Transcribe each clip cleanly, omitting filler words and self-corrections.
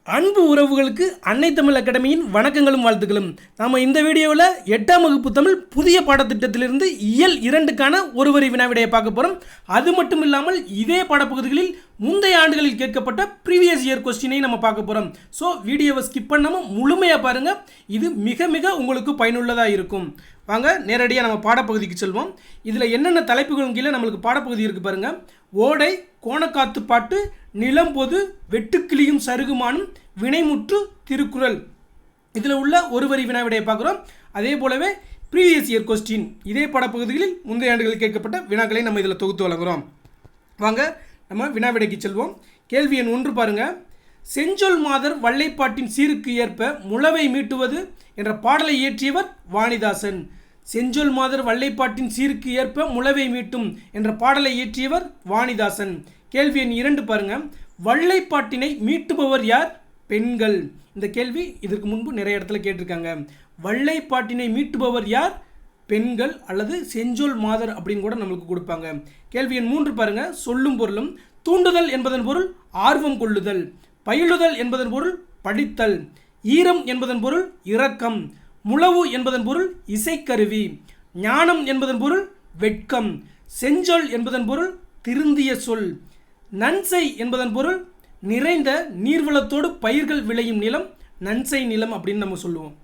அன்பு உறவுகளுக்கு அன்னை தமிழ் அகாடமியின் வணக்கங்களும் வாழ்த்துக்களும். நாம் இந்த வீடியோவில் 8ஆம் வகுப்பு தமிழ் புதிய பாடத்திட்டத்திலிருந்து இயல் 2க்கான ஒரு வரி வினாவிடையை பார்க்க போகிறோம். அது மட்டும் இல்லாமல் இதே பாடப்பகுதிகளில் முந்தைய ஆண்டுகளில் கேட்கப்பட்ட ப்ரீவியஸ் இயர் கொஸ்டினை நம்ம பார்க்க போகிறோம். ஸோ வீடியோவை ஸ்கிப் பண்ணாமல் முழுமையாக பாருங்கள். இது மிக மிக உங்களுக்கு பயனுள்ளதாக இருக்கும். வாங்க நேரடியாக நம்ம பாடப்பகுதிக்கு செல்வோம். இதில் என்னென்ன தலைப்புகள் கீழே நம்மளுக்கு பாடப்பகுதி இருக்குது பாருங்கள். ஓடை, கோணக்காத்து பாட்டு, நிலம்பொது, வெட்டுக்கிளியும் சருகுமானும், வினைமுற்று, திருக்குறள். இதில் உள்ள ஒரு வரி வினாவிடையை பார்க்குறோம். அதே போலவே ப்ரீவியஸ் இயர் கொஸ்டின் இதே பாடப்பகுதிகளில் முந்தைய ஆண்டுகளில் கேட்கப்பட்ட வினாக்களை நம்ம இதில் தொகுத்து வழங்குகிறோம். வாங்க நம்ம வினாவிடைக்கு செல்வோம். கேள்வி எண் 1 பாருங்கள். செஞ்சொல் மாதர் வள்ளைப்பாட்டின் சீருக்கு ஏற்ப முளவை மீட்டுவது என்ற பாடலை இயற்றியவர் வாணிதாசன். செஞ்சொல் மாதர் வள்ளைப்பாட்டின் சீருக்கு ஏற்ப முளவை மீட்டும் என்ற பாடலை இயற்றியவர் வாணிதாசன். கேள்வி எண் 2 பாருங்க. வள்ளைப்பாட்டினை மீட்டுபவர் யார்? பெண்கள். இந்த கேள்வி இதற்கு முன்பு நிறைய இடத்துல கேட்டிருக்காங்க. வள்ளைப்பாட்டினை மீட்டுபவர் யார்? பெண்கள் அல்லது செஞ்சொல் மாதர் அப்படின்னு கூட நம்மளுக்கு கொடுப்பாங்க. கேள்வி எண் 3 பாருங்க. சொல்லும் பொருளும். தூண்டுதல் என்பதன் பொருள் ஆர்வம் கொள்ளுதல். பயிலுதல் என்பதன் பொருள் படித்தல். ஈரம் என்பதன் பொருள் இரக்கம். முழவு என்பதன் பொருள் இசைக்கருவி. ஞானம் என்பதன் பொருள் வெட்கம். செஞ்சொல் என்பதன் பொருள் திருந்திய சொல். நன்சை என்பதன் பொருள் நிறைந்த நீர்வளத்தோடு பயிர்கள் விளையும் நிலம் நன்சை நிலம் அப்படின்னு நம்ம சொல்லுவோம்.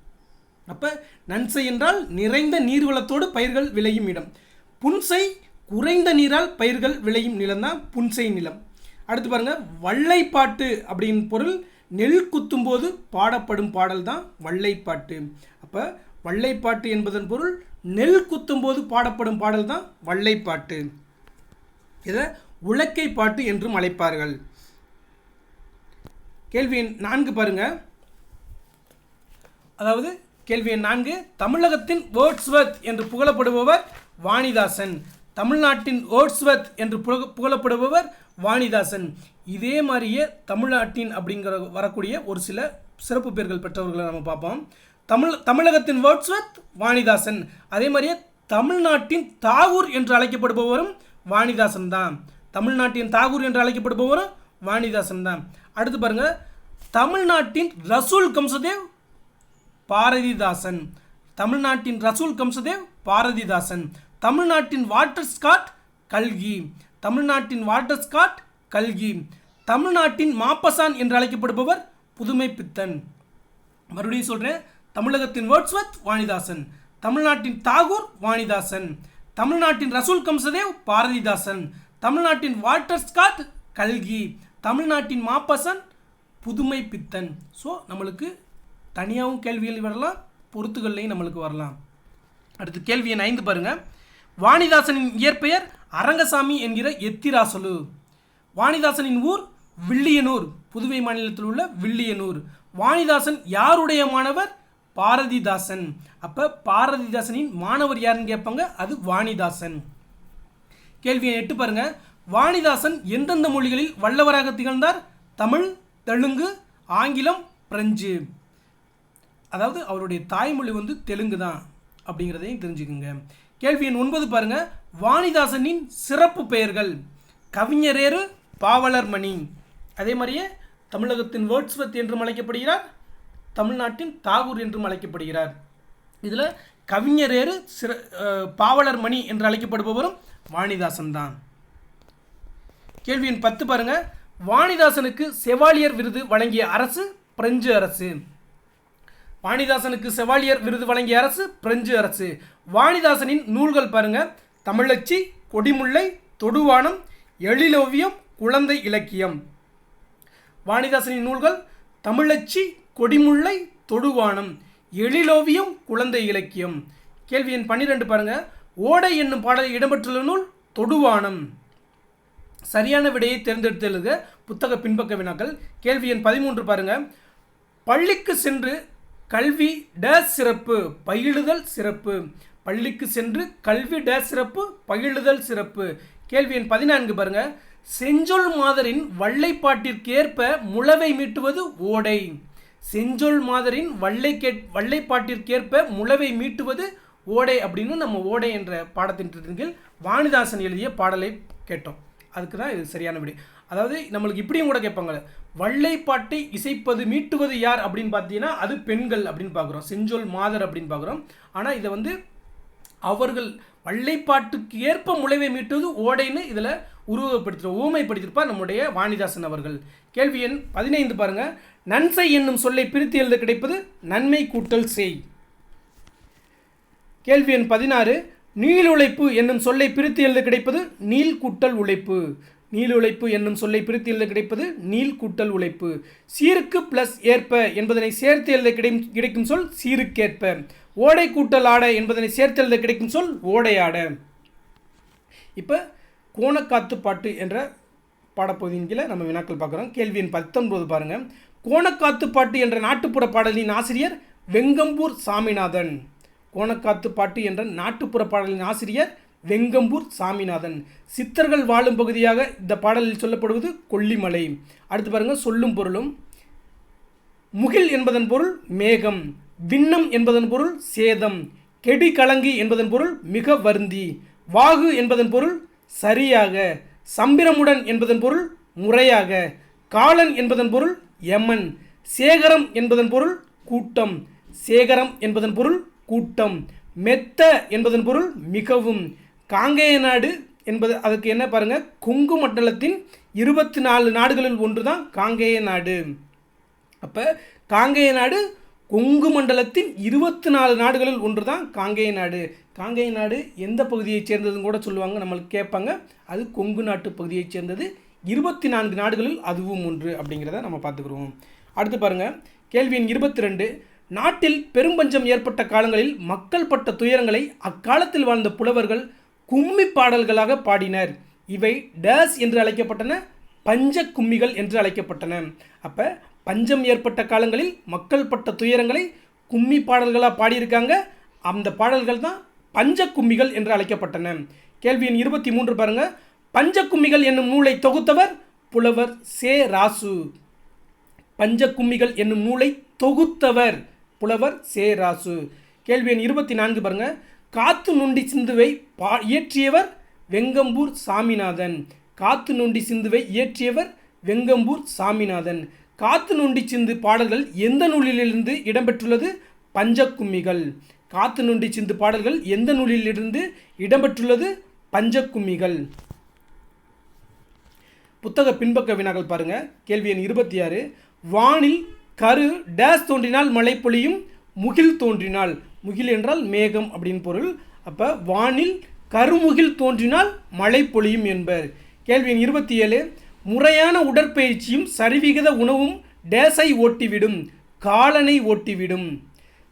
அப்போ நன்சை என்றால் நிறைந்த நீர்வளத்தோடு பயிர்கள் விளையும் இடம். புன்சை குறைந்த நீரால் பயிர்கள் விளையும் நிலம் தான் புன்சை நிலம். அடுத்து பாருங்க. வள்ளைப்பாட்டு அப்படின்னு பொருள் நெல் குத்தும் போது பாடப்படும் பாடல் தான் வள்ளைப்பாட்டு. அப்போ வள்ளைப்பாட்டு என்பதன் பொருள் நெல் குத்தும் போது பாடப்படும் பாடல் தான் வள்ளைப்பாட்டு. இதை உலக்கை பாட்டு என்றும் அழைப்பார்கள். கேள்வி எண் 4 பாருங்க. அதாவது கேள்வி எண் 4. தமிழகத்தின் வேர்ட்ஸ்வர்த் என்று புகழப்படுபவர் வாணிதாசன். தமிழ்நாட்டின் வேர்ட்ஸ்வர்த் என்று புகழப்படுபவர் வாணிதாசன். இதே மாதிரியே தமிழ்நாட்டின் அப்படிங்கிற வரக்கூடிய ஒரு சில சிறப்பு பெயர்கள் பெற்றவர்களை நம்ம பார்ப்போம். தமிழகத்தின் வேர்ட்ஸ்வர்த் வாணிதாசன். அதே மாதிரியே தமிழ்நாட்டின் தாகூர் என்று அழைக்கப்படுபவரும் வாணிதாசன் தான். தமிழ்நாட்டின் தாகூர் என்று அழைக்கப்படுபவரும் வாணிதாசன் தான். அடுத்து பாருங்க. தமிழ்நாட்டின் ரசூல் கம்சதேவ் பாரதிதாசன். தமிழ்நாட்டின் ரசூல் கம்சதேவ் பாரதிதாசன். தமிழ்நாட்டின் வால்டர் ஸ்காட் கல்கி. தமிழ்நாட்டின் வால்டர் ஸ்காட் கல்கி. தமிழ்நாட்டின் மாப்பசான் என்று அழைக்கப்படுபவர் புதுமை பித்தன். மறுபடியும் சொல்கிறேன். தமிழகத்தின் வேர்ட்ஸ்வர்த் வாணிதாசன். தமிழ்நாட்டின் தாகூர் வாணிதாசன். தமிழ்நாட்டின் ரசூல் கம்சதேவ் பாரதிதாசன். தமிழ்நாட்டின் வால்டர் ஸ்காட் கல்கி. தமிழ்நாட்டின் மாப்பசான் புதுமை பித்தன். ஸோ நம்மளுக்கு தனியாகவும் கேள்விகள் வரலாம், பொறுத்துகள்லையும் நம்மளுக்கு வரலாம். அடுத்து கேள்வி எண் 5 பாருங்க. வாணிதாசனின் இயற்பெயர் அரங்கசாமி என்கிற எத்திராசலு. வாணிதாசனின் ஊர் வில்லியனூர், புதுவை மாநிலத்தில் உள்ள வில்லியனூர். வாணிதாசன் யாருடைய மாணவர்? பாரதிதாசன். அப்போ பாரதிதாசனின் மாணவர் யாருன்னு கேட்பாங்க, அது வாணிதாசன். கேள்வி 8 பாருங்க. வாணிதாசன் எந்தெந்த மொழிகளில் வல்லவராக திகழ்ந்தார்? தமிழ், தெலுங்கு, ஆங்கிலம், பிரெஞ்சு. அதாவது அவருடைய தாய்மொழி தெலுங்கு தான் அப்படிங்கிறதையும் தெரிஞ்சுக்குங்க. கேள்வி எண் 9 பாருங்க. வாணிதாசனின் சிறப்பு பெயர்கள். கவிஞரேறு, பாவலர் மணி. அதே மாதிரியே தமிழகத்தின் வேர்ட்ஸ்வர்த் என்றும் அழைக்கப்படுகிறார், தமிழ்நாட்டின் தாகூர் என்றும் அழைக்கப்படுகிறார். இதில் கவிஞரேறு, பாவலர் மணி என்று அழைக்கப்படுபவரும் வாணிதாசன் தான். கேள்வி எண் 10 பாருங்க. வாணிதாசனுக்கு செவாலியர் விருது வழங்கிய அரசு பிரெஞ்சு அரசு. வாணிதாசனுக்கு செவாலியர் விருது வழங்கிய அரசு பிரெஞ்சு அரசு. வாணிதாசனின் நூல்கள் பாருங்க. தமிழச்சி, கொடிமுல்லை, தொடுவானம், எழிலோவியம், குழந்தை இலக்கியம். வாணிதாசனின் நூல்கள் தமிழச்சி, கொடிமுல்லை, தொடுவானம், எழிலோவியம், குழந்தை இலக்கியம். கேள்வி எண் 12 பாருங்க. ஓடை என்னும் பாடலில் இடம்பெற்றுள்ள நூல் தொடுவானம். சரியான விடையை தேர்ந்தெடுத்து புத்தக பின்பக்க வினாக்கள். கேள்வி எண் 13 பாருங்க. பள்ளிக்கு சென்று கல்வி டேஸ் சிறப்பு, பயிலுதல் சிறப்பு. பள்ளிக்கு சென்று கல்வி டேஸ் சிறப்பு, பயிலுதல் சிறப்பு. கேள்வி எண் 14 பாருங்க. செஞ்சொல் மாதரின் வள்ளைப்பாட்டிற்கேற்ப முளவை மீட்டுவது ஓடை. செஞ்சொல் மாதரின் வள்ளைப்பாட்டிற்கேற்ப முளவை மீட்டுவது ஓடை அப்படின்னு நம்ம ஓடை என்ற பாடத்தின் கீழ் வாணிதாசன் எழுதிய பாடலை கேட்டோம். அதுக்கு தான் இது சரியான விடை. அதாவது நம்மளுக்கு இப்படியும் கூட கேட்பாங்க, வள்ளைப்பாட்டை இசைப்பது மீட்டுவது யார் அப்படின்னு பார்த்தீங்கன்னா அது பெண்கள் அப்படின்னு பார்க்குறோம், செஞ்சொல் மாதர் அப்படின்னு பார்க்குறோம். ஆனால் இதை வந்து அவர்கள் வள்ளைப்பாட்டுக்கு ஏற்ப முளைவை மீட்டுவது ஓடைன்னு இதில் ஊமைப்படுத்தியிருப்பார் நம்முடைய வாணிதாசன் அவர்கள். கேள்வி எண் 15 பாருங்க. நன்சை என்னும் சொல்லை பிரித்து எழுத கிடைப்பது நன்மை கூட்டல் செய். கேள்வி எண் 16. நீளுழைப்பு என்னும் சொல்லை பிரித்து எழுத கிடைப்பது நீள் கூட்டல் உழைப்பு. நீளுழைப்பு என்னும் சொல்லை பிரித்து எழுத கிடைப்பது நீள் கூட்டல் உழைப்பு. சீருக்கு பிளஸ் ஏற்ப என்பதனை சேர்த்து எழுத கிடைக்கும் சொல் சீருக்கேற்ப. ஓடை கூட்டல் ஆட என்பதனை சேர்த்து எழுத கிடைக்கும் சொல் ஓடையாட. இப்போ கோணக்காத்து பாட்டு என்ற பாடப்பகுதியின் கீழே நம்ம வினாக்கள் பார்க்குறோம். கேள்வி எண் 19 பாருங்கள். கோணக்காத்து பாட்டு என்ற நாட்டுப்புற பாடலின் ஆசிரியர் வெங்கம்பூர் சாமிநாதன். கோணக்காத்து பாட்டு என்ற நாட்டுப்புற பாடலின் ஆசிரியர் வெங்கம்பூர் சாமிநாதன். சித்தர்கள் வாழும் பகுதியாக இந்த பாடலில் சொல்லப்படுவது கொல்லிமலை. அடுத்து பாருங்கள், சொல்லும் பொருளும். முகில் என்பதன் பொருள் மேகம். விண்ணம் என்பதன் பொருள் சேதம். கெடி கலங்கி என்பதன் பொருள் மிக வருந்தி. வாகு என்பதன் பொருள் சரியாக. சம்பிரமுடன் என்பதன் பொருள் முறையாக. காலன் என்பதன் பொருள் யமன். சேகரம் என்பதன் பொருள் கூட்டம். சேகரம் என்பதன் பொருள் கூட்டம். மெத்த என்பதன் பொருள் மிகவும். காங்கேய நாடு என்பது அதுக்கு என்ன பாருங்கள், கொங்கு மண்டலத்தின் 24 நாடுகளில் ஒன்று தான் காங்கேய நாடு. அப்போ காங்கேய நாடு கொங்கு மண்டலத்தின் 24 நாடுகளில் ஒன்று தான் காங்கேய நாடு. காங்கேய நாடு எந்த பகுதியைச் சேர்ந்ததுன்னு கூட சொல்லுவாங்க, நம்மளுக்கு கேட்பாங்க. அது கொங்கு நாட்டு பகுதியைச் சேர்ந்தது. 24 நாடுகளில் அதுவும் ஒன்று அப்படிங்கிறத நம்ம பார்த்துக்குருவோம். அடுத்து பாருங்கள், கேள்வி எண் 22. நாட்டில் பெரும்பஞ்சம் ஏற்பட்ட காலங்களில் மக்கள் பட்ட துயரங்களை அக்காலத்தில் வாழ்ந்த புலவர்கள் கும்மி பாடல்களாக பாடினர். இவை டேஸ் என்று அழைக்கப்பட்டன, பஞ்ச கும்மிகள் என்று அழைக்கப்பட்டன. அப்போ பஞ்சம் ஏற்பட்ட காலங்களில் மக்கள் பட்ட துயரங்களை கும்மி பாடல்களாக பாடியிருக்காங்க. அந்த பாடல்கள் தான் பஞ்ச கும்மிகள் என்று அழைக்கப்பட்டன. கேள்வி எண் 23 பாருங்க. பஞ்ச கும்மிகள் என்னும் நூலை தொகுத்தவர் புலவர் சே ராசு. பஞ்ச கும்மிகள் என்னும் நூலை தொகுத்தவர் புலவர் சே ராசு. கேள்வி எண் 24 பாருங்க. காத்து நொண்டி சிந்துவை இயற்றியவர் வெங்கம்பூர் சாமிநாதன். காத்து நொண்டி சிந்துவை இயற்றியவர் வெங்கம்பூர் சாமிநாதன். காத்து நொண்டி சிந்து பாடல்கள் எந்த நூலிலிருந்து இடம்பெற்றுள்ளது? பஞ்சக்கும்மிகள். காத்து நொண்டி சிந்து பாடல்கள் எந்த நூலிலிருந்து இடம்பெற்றுள்ளது? பஞ்சக்கும்மிகள். புத்தக பின்பக்க வினாக்கள் பாருங்க. கேள்வி எண் 26. வானில் கரு டேஸ் தோன்றினால் மழை பொழியும், முகில் தோன்றினால். முகில் என்றால் மேகம் அப்படின்னு பொருள். அப்போ வானில் கருமுகில் தோன்றினால் மழை பொழியும் என்பர். கேள்வி எண் 27. முறையான உடற்பயிற்சியும் சரிவிகித உணவும் டேஸை ஓட்டிவிடும், காலனை ஓட்டிவிடும்.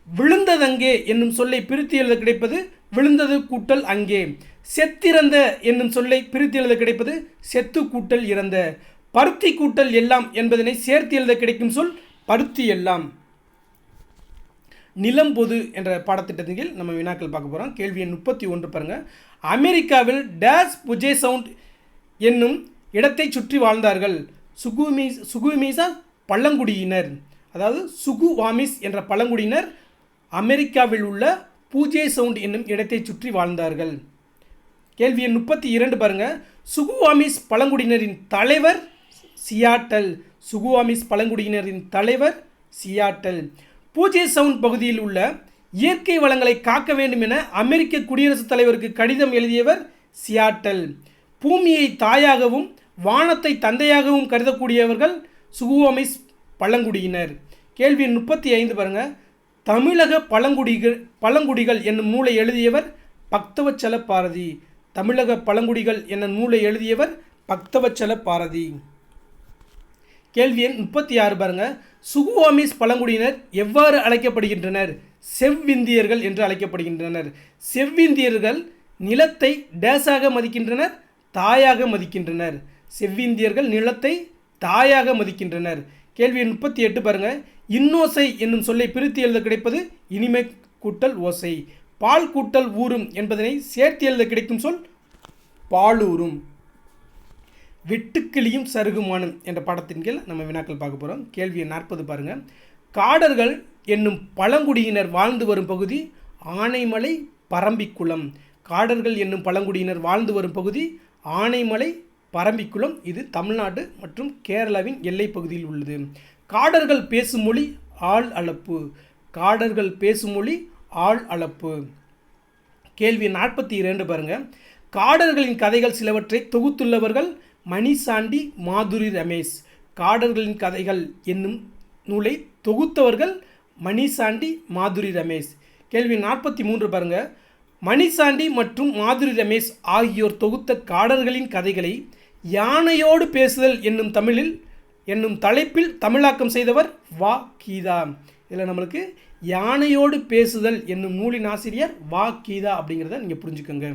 விழுந்ததங்கே என்னும் சொல்லை பிரித்து எழுத கிடைப்பது விழுந்தது கூட்டல் அங்கே. செத்திறந்த என்னும் சொல்லை பிரித்து எழுத கிடைப்பது செத்து கூட்டல் இறந்த. பருத்தி கூட்டல் எல்லாம் என்பதனை சேர்த்து எழுத கிடைக்கும் சொல் பருத்தி எல்லாம். நிலம்பொது என்ற பாடத்திட்டத்தின் கீழ் நம்ம வினாக்கள் பார்க்க போகிறோம். கேள்வி எண் 31 பாருங்கள். அமெரிக்காவில் டேஸ் புஜே சவுண்ட் என்னும் இடத்தை சுற்றி வாழ்ந்தார்கள். சுகுமீசா பழங்குடியினர். அதாவது சுகுவாமிஸ் என்ற பழங்குடியினர் அமெரிக்காவில் உள்ள பூஜே சவுண்ட் என்னும் இடத்தை சுற்றி வாழ்ந்தார்கள். கேள்வி எண் 32 பாருங்கள். சுகுவாமிஸ் பழங்குடியினரின் தலைவர் சியாட்டல். சுகுவாமிஸ் பழங்குடியினரின் தலைவர் சியாட்டல். பூஜே சவுண்ட் பகுதியில் உள்ள இயற்கை வளங்களை காக்க வேண்டும் என அமெரிக்க குடியரசுத் தலைவருக்கு கடிதம் எழுதியவர் சியாட்டல். பூமியை தாயாகவும் வானத்தை தந்தையாகவும் கருதக்கூடியவர்கள் சுகுவாமிஸ் பழங்குடியினர். கேள்வி எண் 35 பாருங்கள். தமிழக பழங்குடிகள் என்னும் நூலை எழுதியவர் பக்தவச்சல பாரதி. தமிழக பழங்குடிகள் என்னும் நூலை எழுதியவர் பக்தவச்சல பாரதி. கேள்வி எண் 36 பாருங்கள். சுகுவாமிஸ் பழங்குடியினர் எவ்வாறு அழைக்கப்படுகின்றனர்? செவ்விந்தியர்கள் என்று அழைக்கப்படுகின்றனர். செவ்விந்தியர்கள் நிலத்தை டேஸாக மதிக்கின்றனர், தாயாக மதிக்கின்றனர். செவ்விந்தியர்கள் நிலத்தை தாயாக மதிக்கின்றனர். கேள்வி 38 பாருங்கள். இன்னோசை என்னும் சொல்லை பிரித்து எழுத கிடைப்பது இனிமை கூட்டல் ஓசை. பால் கூட்டல் ஊரும் என்பதனை சேர்த்து எழுத கிடைக்கும் சொல் பாலூரும். வெட்டுக்கிளியும் சருகுமானும் என்ற பாடத்தின் கீழ் நம்ம வினாக்கள் பார்க்க போகிறோம். கேள்வி 40 பாருங்கள். காடர்கள் என்னும் பழங்குடியினர் வாழ்ந்து வரும் பகுதி ஆனைமலை பரம்பிக்குளம். காடர்கள் என்னும் பழங்குடியினர் வாழ்ந்து வரும் பகுதி ஆனைமலை பரம்பிக்குளம். இது தமிழ்நாடு மற்றும் கேரளாவின் எல்லை பகுதியில் உள்ளது. காடர்கள் பேசும் மொழி ஆள் அளப்பு. காடர்கள் பேசும் மொழி ஆள் அளப்பு. கேள்வி 42 பாருங்கள். காடர்களின் கதைகள் சிலவற்றை தொகுத்துள்ளவர்கள் மணிசாண்டி, மாதுரி ரமேஷ். காடர்களின் கதைகள் என்னும் நூலை தொகுத்தவர்கள் மணிசாண்டி, மாதுரி ரமேஷ். கேள்வி 43 பாருங்கள். மணிசாண்டி மற்றும் மாதுரி ரமேஷ் ஆகியோர் தொகுத்த காடர்களின் கதைகளை யானையோடு பேசுதல் என்னும் தலைப்பில் தமிழாக்கம் செய்தவர் வா. கீதா. இதில் நம்மளுக்கு யானையோடு பேசுதல் என்னும் நூலின் ஆசிரியர் வா. கீதா அப்படிங்கிறத நீங்கள் புரிஞ்சுக்கோங்க.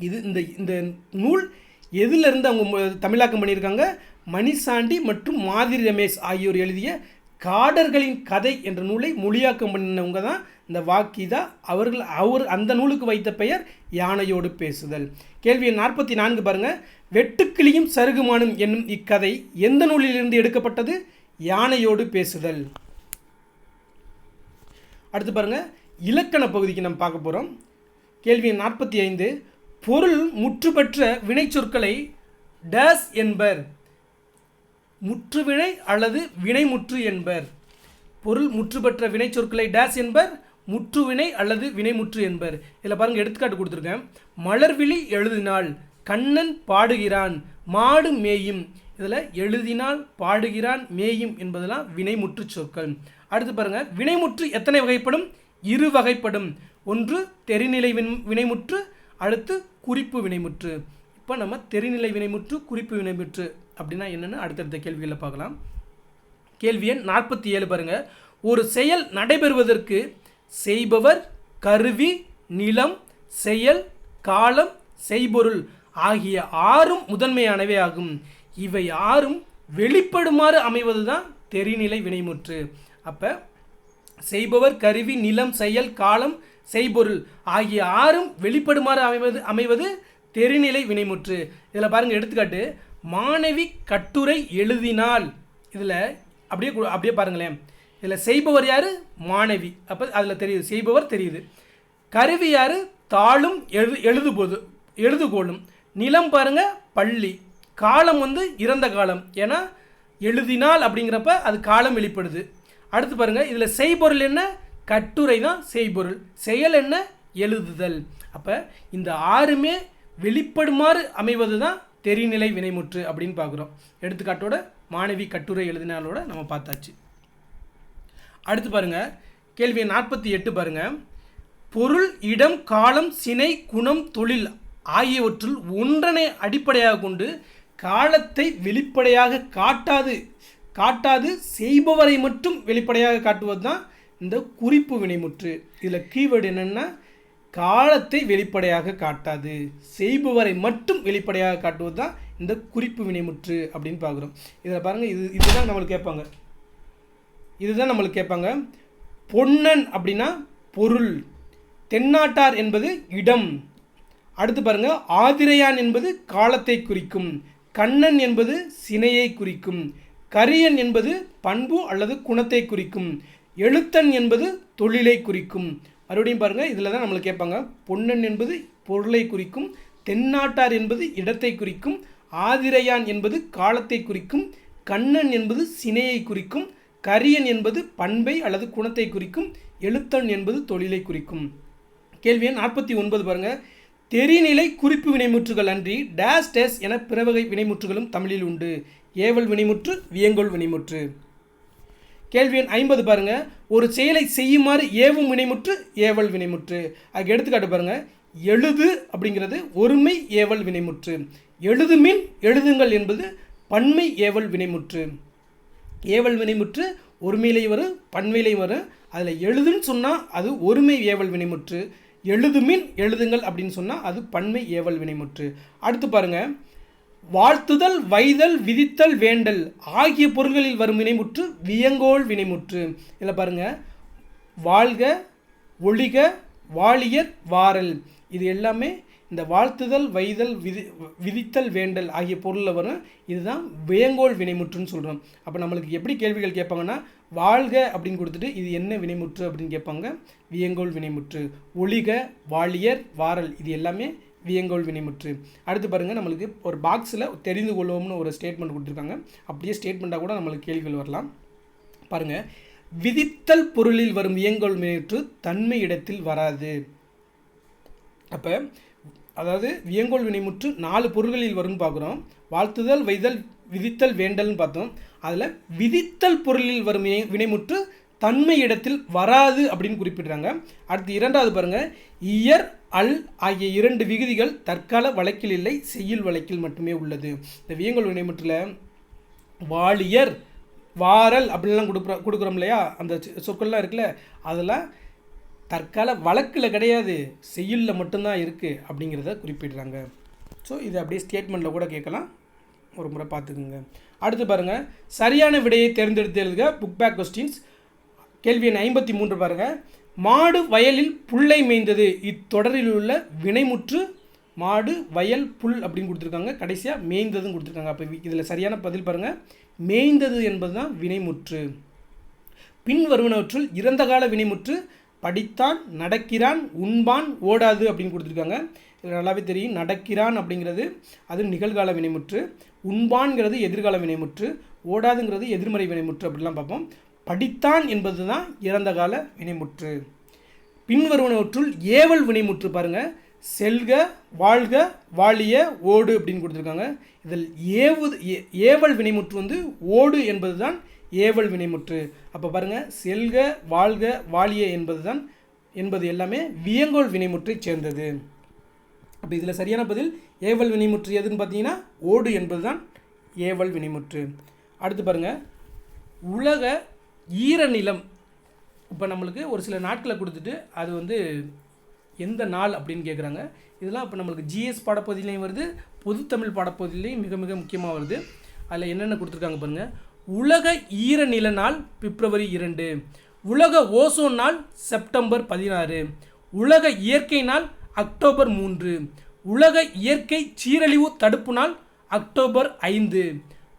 இது இந்த நூல் எதிலிருந்து அவங்க தமிழாக்கம் பண்ணியிருக்காங்க? மணிசாண்டி மற்றும் மாதுரி ரமேஷ் ஆகியோர் எழுதிய காடர்களின் கதை என்ற நூலை மொழியாக்கம் பண்ணினவங்க தான் இந்த வா. கீதா. அவர் அந்த நூலுக்கு வைத்த பெயர் யானையோடு பேசுதல். கேள்வி 44 பாருங்கள். வெட்டுக்கிளியும் சருகுமானும் என்னும் இக்கதை எந்த நூலிலிருந்து எடுக்கப்பட்டது? யானையோடு பேசுதல். அடுத்து பாருங்கள், இலக்கண பகுதிக்கு நம்ம பார்க்க போகிறோம். கேள்வி 45. பொருள் முற்றுப்பெற்ற வினைச்சொற்களை டேஸ் என்பர். முற்றுவினை அல்லது வினைமுற்று என்பர். பொருள் முற்றுப்பெற்ற வினைச்சொற்களை டேஸ் என்பர், முற்றுவினை அல்லது வினைமுற்று என்பர். இதில் பாருங்கள், எடுத்துக்காட்டு கொடுத்துருக்கேன். மலர்விழி எழுதினாள், கண்ணன் பாடுகிறான், மாடு மேயும். இதில் எழுதினால், பாடுகிறான், மேயும் என்பதெல்லாம் வினைமுற்று சொற்கள். அடுத்து பாருங்கள், வினைமுற்று எத்தனை வகைப்படும்? 2 வகைப்படும். ஒன்று தெரிநிலை வினைமுற்று, அடுத்து குறிப்பு வினைமுற்று. இப்போ நம்ம தெரிநிலை வினைமுற்று, குறிப்பு வினைமுற்று அப்படின்னா என்னென்னு அடுத்தடுத்த கேள்விகளில் பார்க்கலாம். கேள்வி எண் 47 பாருங்கள். ஒரு செயல் நடைபெறுவதற்கு செய்பவர், கருவி, நிலம், செயல், காலம், செய்பொருள் ஆகிய 6 முதன்மையானவை ஆகும். இவை 6 வெளிப்படுமாறு அமைவது தான் தெரிநிலை வினைமுற்று. அப்போ செய்பவர், கருவி, நிலம், செயல், காலம், செய்பொருள் ஆகிய 6 வெளிப்படுமாறு அமைவது தெரிநிலை வினைமுற்று. இதில் பாருங்கள், எடுத்துக்காட்டு. மாணவி கட்டுரை எழுதினால். இதில் அப்படியே பாருங்களேன். இதில் செய்பவர் யார்? மாணவி. அப்போ அதில் தெரியுது, செய்பவர் தெரியுது. கருவி யார்? தாளும் எழுதுகோலும். நிலம் பாருங்கள், பள்ளி. காலம் இறந்த காலம், ஏன்னா எழுதினால் அப்படிங்கிறப்ப அது காலம் வெளிப்படுது. அடுத்து பாருங்கள், இதில் செய்பொருள் என்ன? கட்டுரை தான் செய்பொருள். செயல் என்ன? எழுதுதல். அப்போ இந்த 6மே வெளிப்படுமாறு அமைவது தான் தெரிநிலை வினைமுற்று அப்படின்னு பார்க்குறோம். எடுத்துக்காட்டோட மாணவி கட்டுரை எழுதினாலோட நம்ம பார்த்தாச்சு. அடுத்து பாருங்கள், கேள்வி 48 பாருங்கள். பொருள், இடம், காலம், சினை, குணம், தொழில் ஆகியவற்றுள் ஒன்றனை அடிப்படையாக கொண்டு காலத்தை வெளிப்படையாக காட்டாது செய்பவரை மட்டும் வெளிப்படையாக காட்டுவது தான் இந்த குறிப்பு வினைமுற்று. இதில் கீவேர்டு என்னென்னா, காலத்தை வெளிப்படையாக காட்டாது, செய்பவரை மட்டும் வெளிப்படையாக காட்டுவது தான் இந்த குறிப்பு வினைமுற்று அப்படின்னு பார்க்குறோம். இதில் பாருங்கள், இதுதான் நம்மளுக்கு கேட்பாங்க. பொன்னன் அப்படின்னா பொருள், தென்னாட்டார் என்பது இடம். அடுத்து பாருங்கள், ஆதிரையான் என்பது காலத்தை குறிக்கும், கண்ணன் என்பது சினையை குறிக்கும், கரியன் என்பது பண்பு அல்லது குணத்தை குறிக்கும், எழுத்தன் என்பது தொழிலை குறிக்கும். மறுபடியும் பாருங்கள், இதில் தான் நம்மளுக்கு கேட்பாங்க. பொன்னன் என்பது பொருளை குறிக்கும், தென்னாட்டார் என்பது இடத்தை குறிக்கும், ஆதிரையான் என்பது காலத்தை குறிக்கும், கண்ணன் என்பது சினையை குறிக்கும், கரியன் என்பது பண்பை அல்லது குணத்தை குறிக்கும், எழுத்தன் என்பது தொழிலை குறிக்கும். கேள்வி எண் 49 பாருங்கள். தெரிநிலை குறிப்பு வினைமுற்றுகள் அன்றி டேஸ் டேஸ் என பிற வகை வினைமுற்றுகளும் தமிழில் உண்டு. ஏவல் வினைமுற்று, வியங்கோல் வினைமுற்று. கேள்வி எண் 50 பாருங்கள். ஒரு செயலை செய்யுமாறு ஏவும் வினைமுற்று, ஏவல் வினைமுற்று. அதுக்கு எடுத்துக்காட்டு பாருங்கள். எழுது அப்படிங்கிறது ஒருமை ஏவல் வினைமுற்று. எழுதுமின் எழுதுங்கள் என்பது பன்மை ஏவல் வினைமுற்று. ஏவல் வினைமுற்று ஒருமையிலையும் வரும், பன்மையிலையும் வரும். அதில் எழுதுன்னு சொன்னால் அது ஒருமை ஏவல் வினைமுற்று. எழுதுமின் எழுதுங்கள் அப்படின்னு சொன்னால் அது பன்மை ஏவல் வினைமுற்று. அடுத்து பாருங்கள். வாழ்த்துதல், வைதல், விதித்தல், வேண்டல் ஆகிய பொருள்களில் வரும் வினைமுற்று வியங்கோல் வினைமுற்று. இதில் பாருங்கள், வாழ்க, ஒழிக, வாழியர், வாரல் இது எல்லாமே இந்த வாழ்த்துதல், வைதல், விதித்தல், வேண்டல் ஆகிய பொருளில் வரும். இதுதான் வியங்கோல் வினைமுற்றுன்னு சொல்கிறோம். அப்போ நம்மளுக்கு எப்படி கேள்விகள் கேட்பாங்கன்னா, வாழ்க அப்படின்னு கொடுத்துட்டு இது என்ன வினைமுற்று அப்படின்னு கேட்பாங்க. வியங்கோல் வினைமுற்று. ஒழிக, வாழியர், வாரல் இது எல்லாமே வியங்கோல் வினைமுற்று. அடுத்து பாருங்கள், நம்மளுக்கு ஒரு பாக்ஸில் தெரிந்து கொள்வோம்னு ஒரு ஸ்டேட்மெண்ட் கொடுத்துருக்காங்க. அப்படியே ஸ்டேட்மெண்ட்டாக கூட நம்மளுக்கு கேள்விகள் வரலாம். பாருங்கள், விதித்தல் பொருளில் வரும் வியங்கோல் வினைமுற்று தன்மை இடத்தில் வராது. அப்போ அதாவது வியங்கோல் வினைமுற்று 4 பொருள்களில் வரும்னு பார்க்குறோம். வாழ்த்துதல், வைதல், விதித்தல், வேண்டல்னு பார்த்தோம். அதில் விதித்தல் பொருளில் வரும் வினைமுற்று தன்மை இடத்தில் வராது அப்படின்னு குறிப்பிடுறாங்க. அடுத்து 2வது பாருங்கள், இயர், அல் ஆகிய 2 விகுதிகள் தற்கால வழக்கில் இல்லை, செய்யுள் வழக்கில் மட்டுமே உள்ளது. இந்த வியங்கோல் வினைமுற்றில் வாளியர், வாரல் அப்படின்லாம் கொடுக்குறோம் இல்லையா, அந்த சொற்கள்லாம் இருக்குல்ல, அதெல்லாம் தற்கால வழக்கில் கிடையாது, செய்யுளில் மட்டும்தான் இருக்குது அப்படிங்கிறத குறிப்பிடுறாங்க. ஸோ இதை அப்படியே ஸ்டேட்மெண்ட்டில் கூட கேட்கலாம், ஒரு முறை பார்த்துக்குங்க. அடுத்து பாருங்கள், சரியான விடையை தேர்ந்தெடுத்து எழுதுக. Book back questions. கேள்வி எண் 53 பாருங்கள். மாடு வயலில் புல்லை மேய்ந்தது இத்தொடரில் உள்ள வினைமுற்று மாடு, வயல், புல் அப்படின்னு கொடுத்துருக்காங்க. கடைசியாக மேய்ந்ததுன்னு கொடுத்துருக்காங்க. அப்போ இதில் சரியான பதில் பாருங்கள், மேய்ந்தது என்பது தான் வினைமுற்று. பின் வருவனவற்றுள் இறந்த கால வினைமுற்று படித்தான், நடக்கிறான், உண்பான், ஓடாது அப்படின்னு கொடுத்துருக்காங்க. இது நல்லாவே தெரியும். நடக்கிறான் அப்படிங்கிறது அது நிகழ்கால வினைமுற்று, உண்பான்கிறது எதிர்கால வினைமுற்று, ஓடாதுங்கிறது எதிர்மறை வினைமுற்று அப்படிலாம் பார்ப்போம். படித்தான் என்பது தான் இறந்த கால வினைமுற்று. பின்வருவனவற்றுள் ஏவல் வினைமுற்று பாருங்கள், செல்க, வாழ்க, வாழிய, ஓடு அப்படின்னு கொடுத்துருக்காங்க. இதில் ஏவல் வினைமுற்று வந்து ஓடு என்பது தான் ஏவல் வினைமுற்று. அப்போ பாருங்கள், செல்க, வாழ்க, வாழிய என்பது எல்லாமே வியங்கோல் வினைமுற்றை சேர்ந்தது. அப்போ இதில் சரியான பதில் ஏவல் வினைமுற்று எதுன்னு பார்த்தீங்கன்னா ஓடு என்பது தான் ஏவல் வினைமுற்று. அடுத்து பாருங்கள், உலக ஈரநிலம். இப்போ நம்மளுக்கு ஒரு சில நாட்களை கொடுத்துட்டு அது வந்து எந்த நாள் அப்படின்னு கேட்குறாங்க. இதெல்லாம் இப்போ நம்மளுக்கு ஜிஎஸ் பாடப்பகுதியிலையும் வருது, பொதுத்தமிழ் பாடப்பகுதியிலையும் மிக மிக முக்கியமாக வருது. அதில் என்னென்ன கொடுத்துருக்காங்க பாருங்கள். உலக ஈரநில நாள் பிப்ரவரி 2, உலக ஓசோன் நாள் செப்டம்பர் 16, உலக இயற்கை நாள் அக்டோபர் 3, உலக இயற்கை சீரழிவு தடுப்பு நாள் அக்டோபர் 5,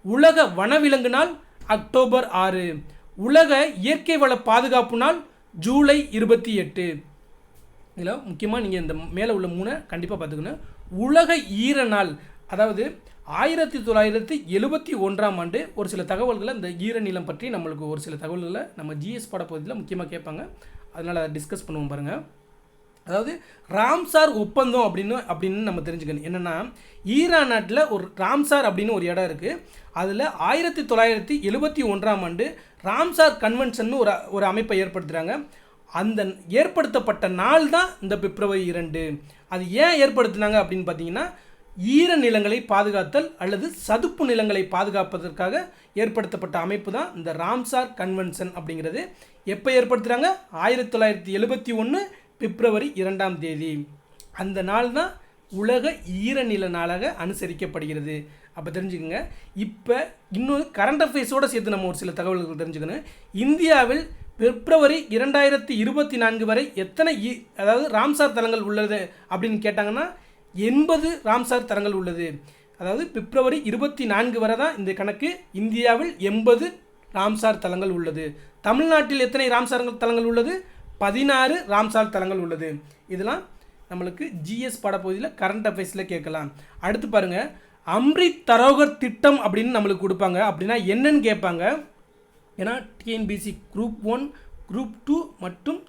உலக வனவிலங்கு நாள் அக்டோபர் 6, உலக இயற்கை வள பாதுகாப்பு நாள் ஜூலை 28. இதில் முக்கியமாக நீங்கள் இந்த மேலே உள்ள 3 கண்டிப்பாக பார்த்துக்கணும். உலக ஈர நாள், அதாவது 1971ஆம் ஆண்டு ஒரு சில தகவல்களை இந்த ஈரநிலம் பற்றி நம்மளுக்கு ஒரு சில தகவல்களை நம்ம ஜிஎஸ் பாடப்பகுதியில் முக்கியமாக கேட்பாங்க. அதனால் அதை டிஸ்கஸ் பண்ணுவோம் பாருங்கள். அதாவது ராம்சார் ஒப்பந்தம் அப்படின்னு நம்ம தெரிஞ்சுக்கணும். என்னென்னா, ஈரான் நாட்டில் ஒரு ராம்சார் அப்படின்னு ஒரு இடம் இருக்குது. அதில் 1971ஆம் ஆண்டு ராம்சார் கன்வென்ஷன் ஒரு அமைப்பை ஏற்படுத்துகிறாங்க. அந்த ஏற்படுத்தப்பட்ட நாள் தான் இந்த பிப்ரவரி 2. அது ஏன் ஏற்படுத்தினாங்க அப்படின்னு பார்த்தீங்கன்னா, ஈர நிலங்களை பாதுகாத்தல் அல்லது சதுப்பு நிலங்களை பாதுகாப்பதற்காக ஏற்படுத்தப்பட்ட அமைப்பு தான் இந்த ராம்சார் கன்வென்ஷன் அப்படிங்கிறது. எப்போ ஏற்படுத்துகிறாங்க? 1971 பிப்ரவரி 2ஆம் தேதி. அந்த நாள் தான் உலக ஈரநில நாளாக அனுசரிக்கப்படுகிறது. அப்போ தெரிஞ்சுக்கோங்க. இப்போ இன்னொரு கரண்ட் அஃபேர்ஸோடு சேர்த்து நம்ம ஒரு சில தகவல்கள் தெரிஞ்சுக்கணும். இந்தியாவில் பிப்ரவரி 2024 வரை எத்தனை அதாவது ராம்சார் தலங்கள் உள்ளது அப்படின்னு கேட்டாங்கன்னா 80 ராம்சார் தலங்கள் உள்ளது. அதாவது பிப்ரவரி 24 வரை தான் இந்த கணக்கு. இந்தியாவில் 80 ராம்சார் தலங்கள் உள்ளது. தமிழ்நாட்டில் எத்தனை ராம்சார் தலங்கள் உள்ளது? 16 ராம்சார் தலங்கள் உள்ளது. இதெல்லாம் நம்மளுக்கு ஜிஎஸ் பாடப்பகுதியில் கரண்ட் அஃபேர்ஸில் கேட்கலாம். அடுத்து பாருங்கள், அம்ரித் சரோவர் திட்டம் அப்படின்னு நம்மளுக்கு கொடுப்பாங்க. அப்படின்னா என்னன்னு கேட்பாங்க. ஏன்னா டிஎன்பிசி குரூப் 1, குரூப் 2 மற்றும்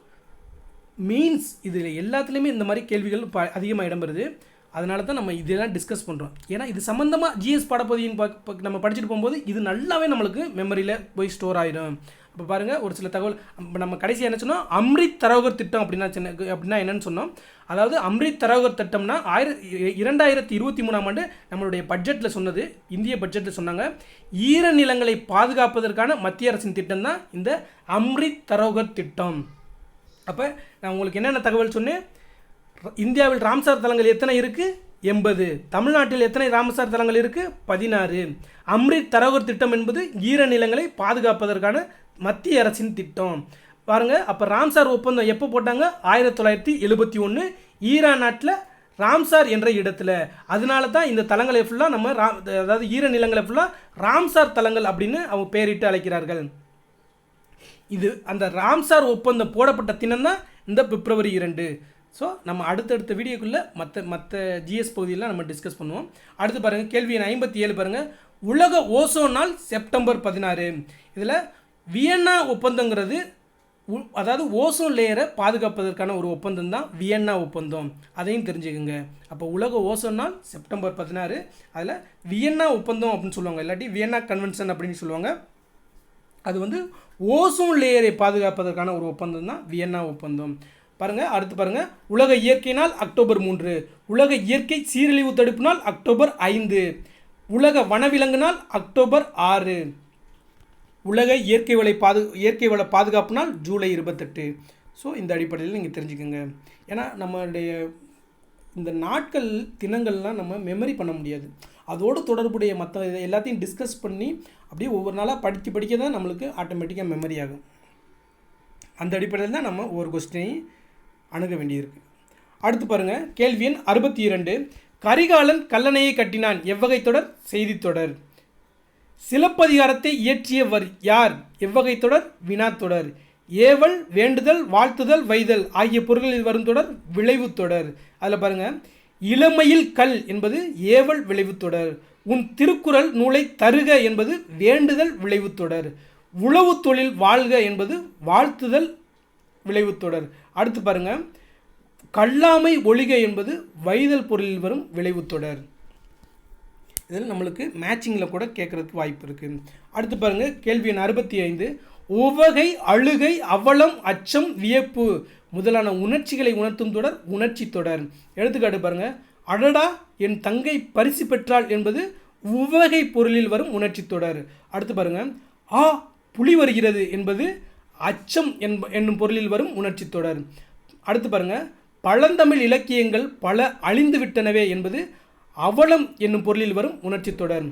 மெயின்ஸ் இதில் எல்லாத்துலேயுமே இந்த மாதிரி கேள்விகள் அதிகமாக இடம்பெறுது. அதனால தான் நம்ம இதெல்லாம் டிஸ்கஸ் பண்ணுறோம். ஏன்னா இது சம்மந்தமாக ஜிஎஸ் பாடப்பகுதியின் நம்ம படிச்சுட்டு போகும்போது இது நல்லாவே நம்மளுக்கு மெமரியில் போய் ஸ்டோர் ஆகிடும். இப்போ பாருங்கள், ஒரு சில தகவல் நம்ம கடைசியாக என்ன சொன்னோம், அம்ரித் சரோவர் திட்டம் அப்படின்னா என்னன்னு சொன்னோம். அதாவது அம்ரித் சரோவர் திட்டம்னா 2023ஆம் ஆண்டு நம்மளுடைய பட்ஜெட்டில் சொன்னது, இந்திய பட்ஜெட்டில் சொன்னாங்க. ஈரநிலங்களை பாதுகாப்பதற்கான மத்திய அரசின் திட்டம் தான் இந்த அம்ரித் சரோவர் திட்டம். அப்போ நான் உங்களுக்கு என்னென்ன தகவல் சொன்னேன்? இந்தியாவில் ராம்சார் தலங்கள் எத்தனை இருக்குது? 80. தமிழ்நாட்டில் எத்தனை ராம்சார் தலங்கள் இருக்குது? 16. அம்ரித் சரோவர் திட்டம் என்பது ஈரநிலங்களை பாதுகாப்பதற்கான மத்திய அரசின் திட்டம். பாருங்கள், அப்போ ராம்சார் ஒப்பந்தம் எப்போ போட்டாங்க? 1971 ஈரான் நாட்டில் ராம்சார் என்ற இடத்துல. அதனால தான் இந்த தலங்களை ஃபுல்லாக நம்ம அதாவது ஈரநிலங்களை ஃபுல்லாக ராம்சார் தலங்கள் அப்படின்னு அவங்க பேரிட்டு அழைக்கிறார்கள். இது அந்த ராம்சார் ஒப்பந்தம் போடப்பட்ட தினம் தான் இந்த பிப்ரவரி 2. ஸோ நம்ம அடுத்தடுத்த வீடியோக்குள்ளே மற்ற ஜிஎஸ் பகுதியெல்லாம் நம்ம டிஸ்கஸ் பண்ணுவோம். அடுத்து பாருங்கள், கேள்வி எண் 57 பாருங்கள். உலக ஓசோன் நாள் செப்டம்பர் 16. இதில் வியன்னா ஒப்பந்தங்கிறது அதாவது ஓசோன் லேயரை பாதுகாப்பதற்கான ஒரு ஒப்பந்தம் தான் வியன்னா ஒப்பந்தம். அதையும் தெரிஞ்சுக்கோங்க. அப்போ உலக ஓசோன் நாள் செப்டம்பர் 16. அதில் வியன்னா ஒப்பந்தம் அப்படின்னு சொல்லுவாங்க, இல்லாட்டி வியன்னா கன்வென்ஷன் அப்படின்னு சொல்லுவாங்க. அது வந்து ஓசோன் லேயரை பாதுகாப்பதற்கான ஒரு ஒப்பந்தம் தான் வியன்னா ஒப்பந்தம். பாருங்கள், அடுத்து பாருங்கள், உலக இயற்கை நாள் அக்டோபர் 3, உலக இயற்கை சீரழிவு தடுப்பு நாள் அக்டோபர் 5, உலக வனவிலங்கு நாள் அக்டோபர் 6, உலக இயற்கை வள பாதுகாப்பு நாள் ஜூலை 28. ஸோ இந்த அடிப்படையில் நீங்கள் தெரிஞ்சுக்கோங்க. ஏன்னா நம்மளுடைய இந்த நாட்கள் தினங்கள்லாம் நம்ம மெமரி பண்ண முடியாது. அதோடு தொடர்புடைய மற்ற எல்லாத்தையும் டிஸ்கஸ் பண்ணி அப்படியே ஒவ்வொரு நாளாக படிக்க தான் நம்மளுக்கு ஆட்டோமேட்டிக்காக மெமரி ஆகும். அந்த அடிப்படையில் தான் நம்ம ஒவ்வொரு கொஸ்டினையும் அணுக வேண்டியிருக்கு. அடுத்து பாருங்கள், கேள்வி எண் 62. கரிகாலன் கல்லணையை கட்டினான் எவ்வகை தொடர்? செய்தித்தொடர். சிலப்பதிகாரத்தை இயற்றியவர் யார்? எவ்வகை தொடர்? வினாத்தொடர். ஏவல், வேண்டுதல், வாழ்த்துதல், வைதல் ஆகிய பொருள்களில் வரும் தொடர் விளைவு தொடர். அதில் பாருங்கள், இளமையில் கல் என்பது ஏவல் விளைவு தொடர். உன் திருக்குறள் நூலை தருக என்பது வேண்டுதல் விளைவு தொடர். உழவு தொழில் வாழ்க என்பது வாழ்த்துதல் விளைவு தொடர். அடுத்து பாருங்கள், கல்லாமை ஒழிக என்பது வைதல் பொருளில் வரும் விளைவு தொடர். இதில் நம்மளுக்கு மேட்சிங்கில் கூட கேட்குறதுக்கு வாய்ப்பு இருக்குது. அடுத்து பாருங்கள், கேள்வி எண் 65. உவகை, அழுகை, அவலம், அச்சம், வியப்பு முதலான உணர்ச்சிகளை உணர்த்தும் தொடர் உணர்ச்சி தொடர். எடுத்துக்காட்டு பாருங்கள், அடடா என் தங்கை பரிசு பெற்றாள் என்பது உவகை பொருளில் வரும் உணர்ச்சி தொடர். அடுத்து பாருங்கள், ஆ புலி வருகிறது என்பது அச்சம் என்னும் பொருளில் வரும் உணர்ச்சி தொடர். அடுத்து பாருங்கள், பழந்தமிழ் இலக்கியங்கள் பல அழிந்து விட்டனவே என்பது அவலம் என்னும் பொருளில் வரும் உணர்ச்சி தொடர்.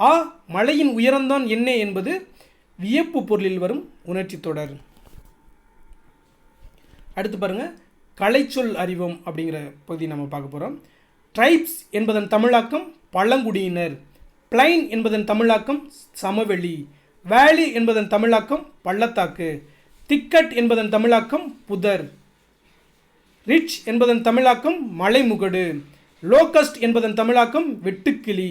ஆ மலையின் உயரம்தான் என்ன என்பது வியப்பு பொருளில் வரும் உணர்ச்சி தொடர். அடுத்து பாருங்கள், கலைச்சொல் அறிவோம் அப்படிங்கிற பகுதி நம்ம பார்க்க போகிறோம். ட்ரைப்ஸ் என்பதன் தமிழாக்கம் பழங்குடியினர். பிளைன் என்பதன் தமிழாக்கம் சமவெளி. வேலி என்பதன் தமிழாக்கம் பள்ளத்தாக்கு. திக்கட் என்பதன் தமிழாக்கம் புதர். ரிச் என்பதன் தமிழாக்கம் மலைமுகடு. லோகஸ்ட் என்பதன் தமிழாக்கம் வெட்டுக்கிளி.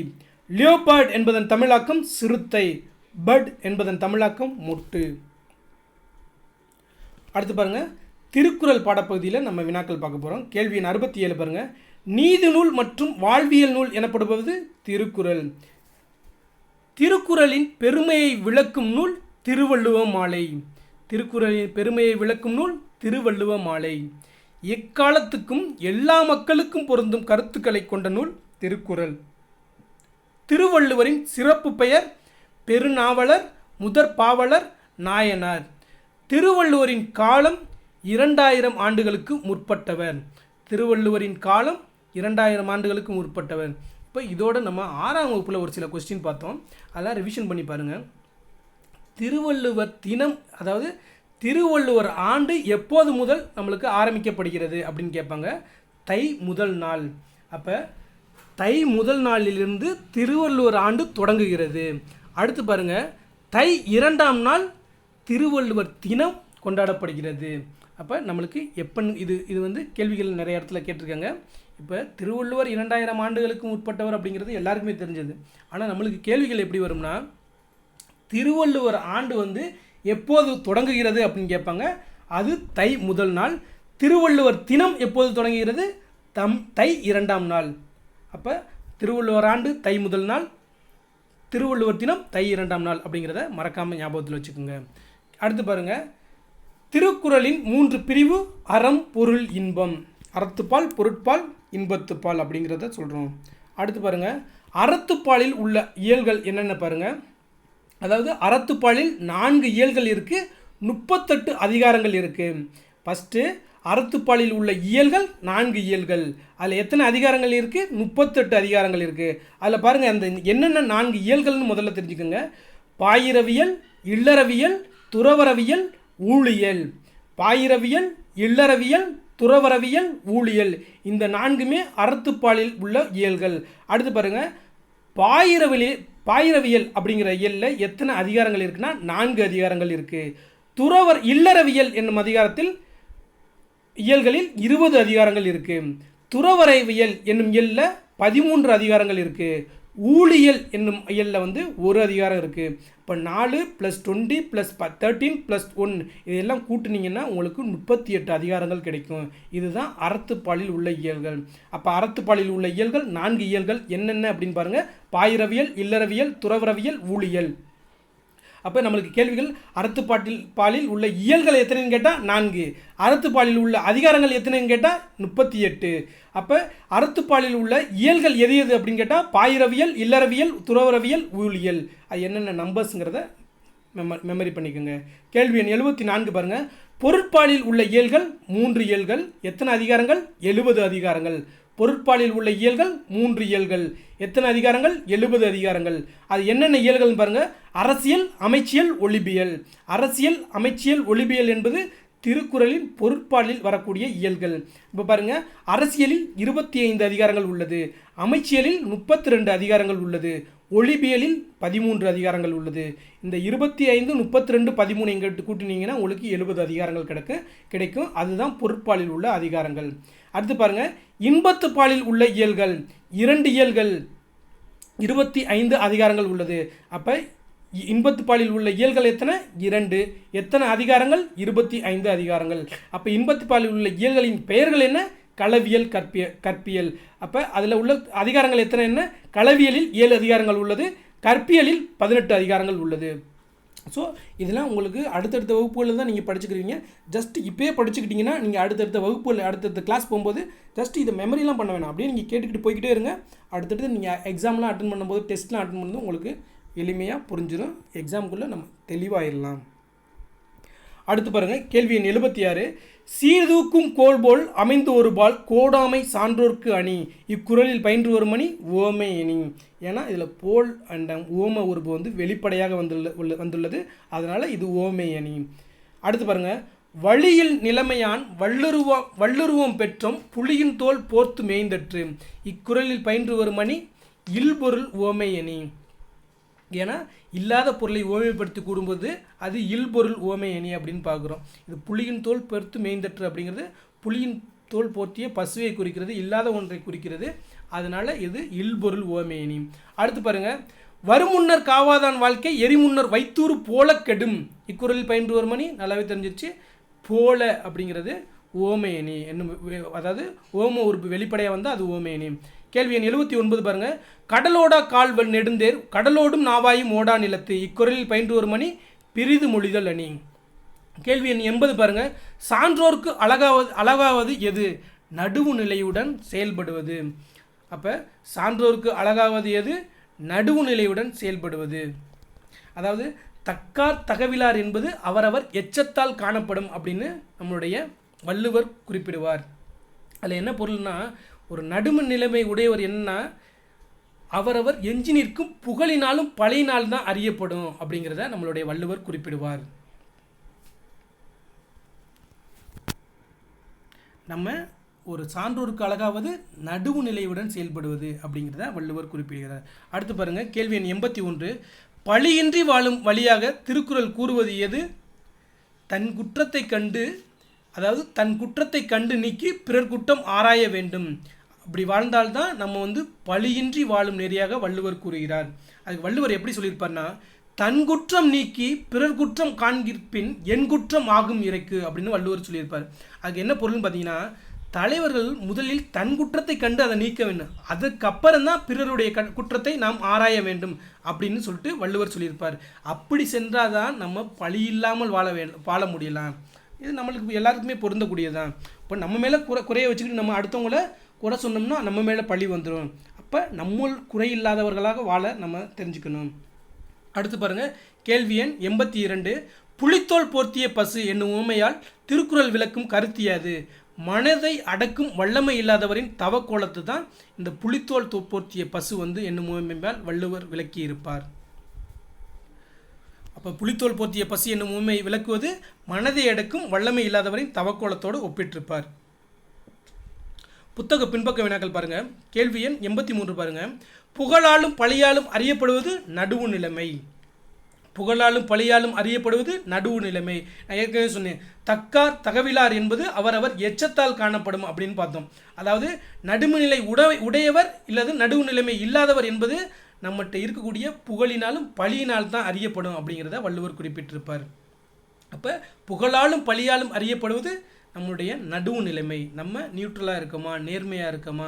லியோபார்ட் என்பதன் தமிழாக்கம் சிறுத்தை. பட் என்பதன் தமிழாக்கம் மொட்டு. அடுத்து பாருங்கள், திருக்குறள் பாடப்பகுதியில் நம்ம வினாக்கள் பார்க்க போகிறோம். கேள்வி எண் 67 பாருங்கள். நீதி நூல் மற்றும் வாழ்வியல் நூல் எனப்படுவது திருக்குறள். திருக்குறளின் பெருமையை விளக்கும் நூல் திருவள்ளுவ மாலை. திருக்குறளின் பெருமையை விளக்கும் நூல் திருவள்ளுவ மாலை. எக்காலத்துக்கும் எல்லா மக்களுக்கும் பொருந்தும் கருத்துக்களை கொண்ட நூல் திருக்குறள். திருவள்ளுவரின் சிறப்பு பெயர் பெருநாவலர், முதற்பாவலர், நாயனார். திருவள்ளுவரின் காலம் 2000 ஆண்டுகளுக்கு முற்பட்டவர். திருவள்ளுவரின் காலம் 2000 ஆண்டுகளுக்கு முற்பட்டவர். இப்போ இதோட நம்ம 6ஆம் வகுப்பில் ஒரு சில கொஸ்டின் பார்த்தோம், அதெல்லாம் ரிவிஷன் பண்ணி பாருங்கள். திருவள்ளுவர் தினம், அதாவது திருவள்ளுவர் ஆண்டு எப்போது முதல் நம்மளுக்கு ஆரம்பிக்கப்படுகிறது அப்படின்னு கேட்பாங்க. தை முதல் நாள். அப்போ தை முதல் நாளிலிருந்து திருவள்ளுவர் ஆண்டு தொடங்குகிறது. அடுத்து பாருங்கள், தை 2ஆம் நாள் திருவள்ளுவர் தினம் கொண்டாடப்படுகிறது. அப்போ நம்மளுக்கு எப்போ இது வந்து கேள்விகள் நிறைய இடத்துல கேட்டிருக்காங்க. இப்போ திருவள்ளுவர் 2000 ஆண்டுகளுக்கு முற்பட்டவர் அப்படிங்கிறது எல்லாருக்குமே தெரிஞ்சது. ஆனால் நம்மளுக்கு கேள்விகள் எப்படி வரும்னா, திருவள்ளுவர் ஆண்டு வந்து எப்போது தொடங்குகிறது அப்படின்னு கேட்பாங்க. அது தை முதல் நாள். திருவள்ளுவர் தினம் எப்போது தொடங்குகிறது? தை 2ஆம் நாள். அப்போ திருவள்ளுவர் ஆண்டு தை முதல் நாள், திருவள்ளுவர் தினம் தை 2ஆம் நாள் அப்படிங்கிறத மறக்காமல் ஞாபகத்தில் வச்சுக்கோங்க. அடுத்து பாருங்கள், திருக்குறளின் 3 பிரிவு அறம், பொருள், இன்பம். அறத்துப்பால், பொருட்பால், இன்பத்துப்பால் அப்படிங்கிறத சொல்கிறோம். அடுத்து பாருங்கள், அறத்துப்பாலில் உள்ள இயல்கள் என்னென்ன பாருங்கள். அதாவது அறத்துப்பாலில் 4 இயல்கள் இருக்குது, 38 அதிகாரங்கள் இருக்குது. ஃபஸ்ட்டு அறத்துப்பாலில் உள்ள இயல்கள் 4 இயல்கள். அதில் எத்தனை அதிகாரங்கள் இருக்குது? 38 அதிகாரங்கள் இருக்குது. அதில் பாருங்கள், அந்த என்னென்ன 4 இயல்கள்னு முதல்ல தெரிஞ்சுக்கோங்க. பாயிரவியல், இல்லறவியல், துறவரவியல், ஊழியல். பாயிரவியல், இல்லறவியல், துறவரவியல், ஊழியல், இந்த 4மே அறத்துப்பாலில் உள்ள இயல்கள். அடுத்து பாருங்கள், பாயிரவியல் அப்படிங்கிற இயலில் எத்தனை அதிகாரங்கள் இருக்குன்னா 4 அதிகாரங்கள் இருக்குது. இல்லறவியல் என்னும் அதிகாரத்தில் இயல்களில் 20 அதிகாரங்கள் இருக்குது. துறவரைவியல் என்னும் இயலில் 13 அதிகாரங்கள் இருக்குது. ஊழியல் என்னும் இயலில் வந்து ஒரு அதிகாரம் இருக்குது. இப்போ 4 + 20 + 13 + 1 இதெல்லாம் கூட்டினீங்கன்னா உங்களுக்கு 38 அதிகாரங்கள் கிடைக்கும். இதுதான் அறத்துப்பாலில் உள்ள இயல்கள். அப்போ அறத்துப்பாலில் உள்ள இயல்கள் 4 இயல்கள் என்னென்ன அப்படின்னு பாருங்கள். பாயிரவியல், இல்லறவியல், துறவரவியல், ஊழியல். அப்போ நம்மளுக்கு கேள்விகள் பாலில் உள்ள இயல்கள் எத்தனைன்னு கேட்டால் 4, அறத்துப்பாலில் உள்ள அதிகாரங்கள் எத்தனைன்னு கேட்டால் 38. அப்போ அறத்துப்பாலில் உள்ள இயல்கள் எது எது அப்படின்னு கேட்டால் பாயிரவியல், இல்லறவியல், துறவரவியல், ஊழியல். அது என்னென்ன நம்பர்ஸுங்கிறத மெமரி பண்ணிக்கோங்க. கேள்வி எண் 74 பாருங்கள். பொருட்பாலில் உள்ள இயல்கள் 3 இயல்கள், எத்தனை அதிகாரங்கள்? 70 அதிகாரங்கள். பொருட்பாலில் உள்ள இயல்கள் 3 இயல்கள், எத்தனை அதிகாரங்கள்? 70 அதிகாரங்கள். அது என்னென்ன இயல்கள்னு பாருங்கள். அரசியல், அமைச்சியல், ஒளிபியல். அரசியல், அமைச்சியல், ஒளிபியல் என்பது திருக்குறளின் பொருட்பாலில் வரக்கூடிய இயல்கள். இப்போ பாருங்கள், அரசியலில் 25 அதிகாரங்கள் உள்ளது, அமைச்சியலில் 32 அதிகாரங்கள் உள்ளது, ஒளிபியலில் 13 அதிகாரங்கள் உள்ளது. இந்த 25, 32, 13 எங்கிட்ட கூட்டினீங்கன்னா உங்களுக்கு 70 அதிகாரங்கள் கிடைக்கும். அதுதான் பொருட்பாலில் உள்ள அதிகாரங்கள். அடுத்து பாருங்கள், இன்பத்து பாலில் உள்ள இயல்கள் 2 இயல்கள், 25 அதிகாரங்கள் உள்ளது. அப்போ இன்பத்து பாலில் உள்ள இயல்கள் எத்தனை? 2. எத்தனை அதிகாரங்கள்? 25 அதிகாரங்கள். அப்போ இன்பத்து பாலில் உள்ள இயல்களின் பெயர்கள் என்ன? களவியல், கற்பியல். அப்போ அதில் உள்ள அதிகாரங்கள் எத்தனை என்ன? களவியலில் 7 அதிகாரங்கள் உள்ளது, கற்பியலில் 18 அதிகாரங்கள் உள்ளது. ஸோ இதெல்லாம் உங்களுக்கு அடுத்தடுத்த வகுப்புகளில் தான் நீங்கள் படிச்சுக்கிறீங்க. ஜஸ்ட் இப்போயே படிச்சுக்கிட்டிங்கன்னா நீங்கள் அடுத்தடுத்த வகுப்புகள், அடுத்தடுத்த கிளாஸ் போகும்போது ஜஸ்ட் இதை மெமரிலாம் பண்ண வேணாம். அப்படியே நீங்கள் கேட்டுக்கிட்டு போய்கிட்டே இருங்க. அடுத்தடுத்து நீங்கள் எக்ஸாம்லாம் அட்டன் பண்ணும்போது, டெஸ்ட்லாம் அட்டன் பண்ணும்போது உங்களுக்கு எளிமையாக புரிஞ்சிடும். எக்ஸாமுக்குள்ளே நம்ம தெளிவாகிடலாம். அடுத்து பாருங்கள், கேள்வி எண் 76. சீர்தூக்கும் கோல் போல் அமைந்து ஒரு பால் கோடாமை சான்றோர்க்கு அணி. இக்குறளில் பயின்று வரும் அணி ஓமை அணி. ஏன்னா இதில் போல் அண்ட் ஓம உருபு வந்து வெளிப்படையாக வந்துள்ளது. அதனால் இது ஓமை அணி. அடுத்து பாருங்கள், வழியில் நிலைமையான் வள்ளுருவம் பெற்றும் புலியின் தோல் போர்த்து மேய்ந்தற்று. இக்குறளில் பயின்று வரும் அணி இல்பொருள் ஓமை அணி. ஏன்னா இல்லாத பொருளை ஓமைப்படுத்தி கூடும்போது அது இல்பொருள் ஓமை அணி அப்படின்னு பார்க்குறோம். இது புலியின் தோல் பொறுத்து மேய்ந்தற்று அப்படிங்கிறது புலியின் தோல் போர்த்திய பசுவை குறிக்கிறது, இல்லாத ஒன்றை குறிக்கிறது. அதனால் இது இல்பொருள் ஓமை அணி. அடுத்து பாருங்கள், வருமுன்னர் காவாதான் வாழ்க்கை எரிமுன்னர் வைத்தூறு போல கெடும். இக்குறளில் பயின்று வரும் அணி நல்லாவே தெரிஞ்சிருச்சு. போல அப்படிங்கிறது ஓமை அணி என்னும், அதாவது ஓம உறுப்பு வெளிப்படையாக வந்தால் அது ஓமை அணி. கேள்வி எண் 79 பாருங்கள். கடலோடா கால்வன் நெடுந்தேர் கடலோடும் நாவாயும் ஓடா நிலத்து. இக்குறளில் பயின்று வரும் அணி பிரிது மொழிதல் அணி. கேள்வி எண் 80 பாருங்கள். சான்றோர்க்கு அழகாவது எது? நடுவு நிலையுடன் செயல்படுவது. அப்போ சான்றோருக்கு அழகாவது எது? நடுவு நிலையுடன் செயல்படுவது. அதாவது தக்கார் தகவிலார் என்பது அவரவர் எச்சத்தால் காணப்படும் அப்படின்னு நம்மளுடைய வள்ளுவர் குறிப்பிடுவார். அதில் என்ன பொருள்னா, ஒரு நடுவு நிலைமை உடையவர் என்ன, அவரவர் எஞ்சி நிற்கும் புகழினாலும் பழையினால் தான் அறியப்படும் அப்படிங்கிறத நம்மளுடைய வள்ளுவர் குறிப்பிடுவார். நம்ம ஒரு சான்றோருக்கு அழகாவது நடுவு நிலையுடன் செயல்படுவது அப்படிங்கிறத வள்ளுவர் குறிப்பிடுகிறார். அடுத்து பாருங்கள், கேள்வி எண் 81. பழியின்றி வாழும் வழியாக திருக்குறள் கூறுவது எது? தன் குற்றத்தை கண்டு, அதாவது தன் குற்றத்தை கண்டு நீக்கி பிறர் குற்றம் ஆராய வேண்டும். அப்படி வாழ்ந்தால்தான் நம்ம வந்து பழியின்றி வாழும் நெறியாக வள்ளுவர் கூறுகிறார். அதுக்கு வள்ளுவர் எப்படி சொல்லியிருப்பார்னா, தன் குற்றம் நீக்கி பிறர் குற்றம் காண்கிற்பின் என் குற்றம் ஆகும் இறைக்கு அப்படின்னு வள்ளுவர் சொல்லியிருப்பார். அதுக்கு என்ன பொருள்னு பார்த்தீங்கன்னா, தலைவர்கள் முதலில் தன் குற்றத்தை கண்டு அதை நீக்க வேண்டும், அதுக்கப்புறம் தான் பிறருடைய குற்றத்தை நாம் ஆராய வேண்டும் அப்படின்னு சொல்லிட்டு வள்ளுவர் சொல்லியிருப்பார். அப்படி சென்றாதான் நம்ம பழி இல்லாமல் வாழ முடியலாம். இது நம்மளுக்கு எல்லாருக்குமே பொருந்தக்கூடியதான். இப்போ நம்ம மேலே குறைய வச்சுக்கிட்டு நம்ம அடுத்தவங்கள குறை சொன்னோம்னா நம்ம மேலே பழி வந்துடும். அப்போ நம்ம குறை இல்லாதவர்களாக வாழ நம்ம தெரிஞ்சுக்கணும். அடுத்து பாருங்கள், கேள்வி எண் 82. புலித்தோல் போர்த்திய பசு என்னும் உவமையால் திருக்குறள் விளக்கும் கருத்தியாது. மனதை அடக்கும் வல்லமை இல்லாதவரின் தவக்கோலத்து தான் இந்த புலித்தோல் போர்த்திய பசு வந்து என்னும் உவமையால் வள்ளுவர் விளக்கி இருப்பார். அப்போ புலித்தோல் போர்த்திய பசு என்னும் உவமையை விளக்குவது மனதை அடக்கும் வல்லமை இல்லாதவரின் தவக்கோலத்தோடு ஒப்பிட்டிருப்பார். புத்தக பின்பக்க வினாக்கள் பாருங்கள். கேள்வி எண் 83 பாருங்கள். புகழாலும் பழியாலும் அறியப்படுவது நடுவு நிலைமை. புகழாலும் பழியாலும் அறியப்படுவது நடுவு நிலைமை. நான் ஏற்கனவே சொன்னேன், தக்கார் தகவிலார் என்பது அவரவர் எச்சத்தால் காணப்படும் அப்படின்னு பார்த்தோம். அதாவது நடுவுநிலை உடையவர் இல்லது நடுவு நிலைமை இல்லாதவர் என்பது நம்மகிட்ட இருக்கக்கூடிய புகழினாலும் பழியினால் தான் அறியப்படும் அப்படிங்கிறத வள்ளுவர் குறிப்பிட்டிருப்பார். அப்போ புகழாலும் பழியாலும் அறியப்படுவது நம்மளுடைய நடுவு நிலைமை. நம்ம நியூட்ரலாக இருக்கோமா, நேர்மையாக இருக்கோமா,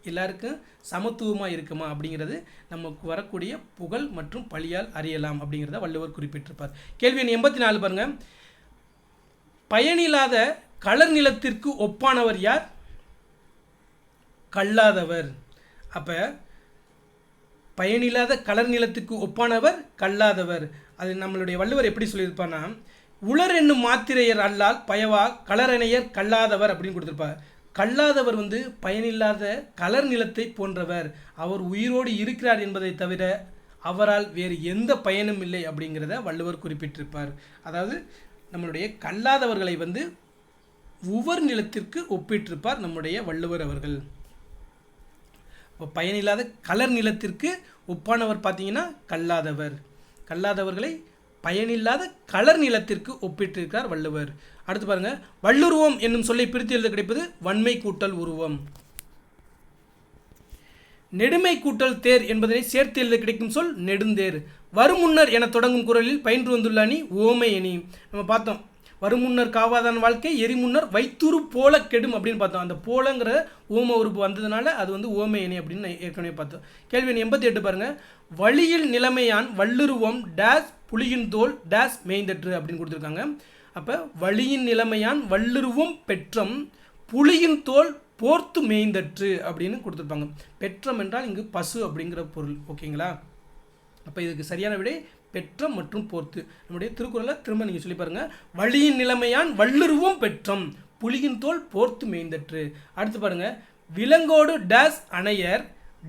எல்லாருக்கும் சமத்துவமாக இருக்குமா அப்படிங்கிறது நமக்கு வரக்கூடிய புகழ் மற்றும் பழியால் அறியலாம் அப்படிங்கிறத வள்ளுவர் குறிப்பிட்டிருப்பார். கேள்வி எண் 84 பாருங்கள். பயனில்லாத களர் நிலத்திற்கு ஒப்பானவர் யார்? கல்லாதவர். அப்போ பயனில்லாத களர் நிலத்துக்கு ஒப்பானவர் கல்லாதவர். அது நம்மளுடைய வள்ளுவர் எப்படி சொல்லியிருப்பான்னா, உலர் என்னும் மாத்திரையர் அல்லால் பயவா களரணையர் கல்லாதவர் அப்படின்னு கொடுத்துருப்பார். கல்லாதவர் பயனில்லாத கலர் நிலத்தை போன்றவர். அவர் உயிரோடு இருக்கிறார் என்பதை தவிர அவரால் வேறு எந்த பயனும் இல்லை அப்படிங்கிறத வள்ளுவர் குறிப்பிட்டிருப்பார். அதாவது நம்மளுடைய கல்லாதவர்களை உவர் நிலத்திற்கு ஒப்பிட்டிருப்பார் நம்முடைய வள்ளுவர் அவர்கள். இப்போ பயனில்லாத கலர் நிலத்திற்கு ஒப்பானவர் பார்த்தீங்கன்னா கல்லாதவர். கல்லாதவர்களை பயனில்லாத கலர் நிலத்திற்கு ஒப்பிட்டிருக்கிறார் வள்ளுவர். அடுத்து பாருங்க, வள்ளுருவம் என்னும் சொல்லை பிரித்து எழுத கிடைப்பது வன்மை கூட்டல் உருவம். நெடுமை கூட்டல் தேர் என்பதனை சேர்த்து எழுத கிடைக்கும் சொல் நெடுந்தேர். வருமுன்னர் என தொடங்கும் குறளில் பயின்று வந்துள்ள அணி ஓமை அணி. நம்ம பார்த்தோம், வருமுன்னர் காவாதான் வாழ்க்கை எரிமுன்னர் வைத்துரு போல கெடும் அப்படின்னு பார்த்தோம். அந்த போலங்கிற ஓம உறுப்பு வந்ததுனால அது ஓமை அணி அப்படின்னு ஏற்கனவே பார்த்தோம். கேள்வி 88 பாருங்க. வழியில் நிலைமையான் வள்ளுருவம் டேஸ் புலியின் தோல் டேஸ் மேய்ந்தற்று அப்படின்னு கொடுத்துருக்காங்க. அப்போ வழியின் நிலைமையான் வள்ளுருவம் பெற்றம் புலியின் தோல் போர்த்து மேய்ந்தற்று அப்படின்னு கொடுத்துருப்பாங்க. பெற்றம் என்றால் இங்கு பசு அப்படிங்கிற பொருள். ஓகேங்களா? அப்போ இதுக்கு சரியான விடை பெற்றம் மற்றும் போர்த்து. நம்முடைய திருக்குறளை திரும்ப நீங்கள் சொல்லி பாருங்கள். வழியின் நிலைமையான் வள்ளுருவம் பெற்றம் புலியின் தோல் போர்த்து மேய்ந்தற்று. அடுத்து பாருங்கள், விலங்கோடு டேஸ் அணையர்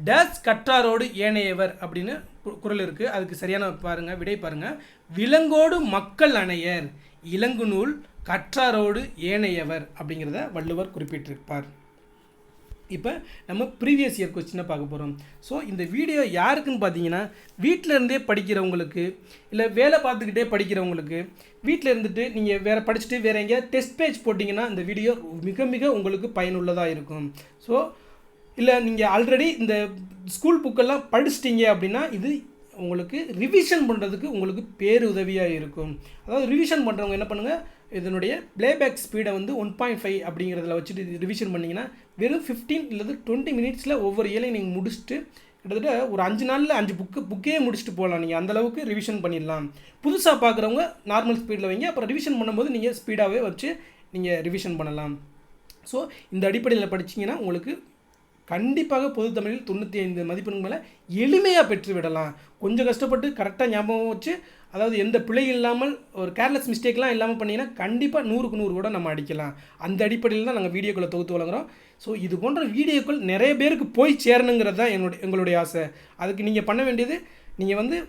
டேஸ் கற்றாரோடு ஏனையவர் அப்படின்னு குறள் இருக்குது. அதுக்கு சரியான பாருங்கள் விடை பாருங்கள். விலங்கோடு மக்கள் அணையர் இலங்கு நூல் கற்றாரோடு ஏனையவர் அப்படிங்கிறத வள்ளுவர் குறிப்பிட்டிருப்பார். இப்போ நம்ம ப்ரீவியஸ் இயர் கொஸ்டினை பார்க்க போகிறோம். ஸோ இந்த வீடியோ யாருக்குன்னு பார்த்தீங்கன்னா, வீட்டில் இருந்தே படிக்கிறவங்களுக்கு, இல்லை வேலை பார்த்துக்கிட்டே படிக்கிறவங்களுக்கு, வீட்டில் இருந்துட்டு நீங்கள் வேறு படிச்சுட்டு வேறு எங்கேயாவது டெஸ்ட் பேஜ் போட்டிங்கன்னா இந்த வீடியோ மிக மிக உங்களுக்கு பயனுள்ளதாக இருக்கும். ஸோ இல்லை நீங்கள் ஆல்ரெடி இந்த ஸ்கூல் புக்கெல்லாம் படிச்சிட்டிங்க அப்படின்னா இது உங்களுக்கு ரிவிஷன் பண்ணுறதுக்கு உங்களுக்கு பேருதவியாக இருக்கும். அதாவது ரிவிஷன் பண்ணுறவங்க என்ன பண்ணுங்கள், இதனுடைய ப்ளேபேக் ஸ்பீடை 1.5 அப்படிங்கிறதுல வச்சுட்டு ரிவிஷன் பண்ணிங்கன்னா வெறும் 15 இல்லது 20 மினிட்ஸில் ஒவ்வொரு இயலையும் நீங்கள் முடிச்சுட்டு கிட்டத்தட்ட ஒரு 5 நாளில் 5 புக்கே முடிச்சுட்டு போகலாம். நீங்கள் அந்தளவுக்கு ரிவிஷன் பண்ணிடலாம். புதுசாக பார்க்குறவங்க நார்மல் ஸ்பீடில் வைங்க, அப்புறம் ரிவிஷன் பண்ணும்போது நீங்கள் ஸ்பீடாகவே வச்சு நீங்கள் ரிவிஷன் பண்ணலாம். ஸோ இந்த அடிப்படையில் படிச்சிங்கன்னா உங்களுக்கு கண்டிப்பாக பொது தமிழில் 95 மதிப்பெண்கள் மேலே எளிமையாக பெற்று விடலாம். கொஞ்சம் கஷ்டப்பட்டு கரெக்டாக ஞாபகம் வச்சு, அதாவது எந்த பிழை இல்லாமல் ஒரு கேர்லெஸ் மிஸ்டேக்லாம் இல்லாமல் பண்ணிங்கன்னா கண்டிப்பாக 100க்கு 100 கூட நம்ம அடிக்கலாம். அந்த அடிப்படையில் தான் நாங்கள் வீடியோக்களை தொகுத்து வழங்குகிறோம். ஸோ இது போன்ற வீடியோக்கள் நிறைய பேருக்கு போய் சேரணுங்கிறது தான் எங்களுடைய ஆசை. அதுக்கு நீங்கள் பண்ண வேண்டியது, நீங்கள்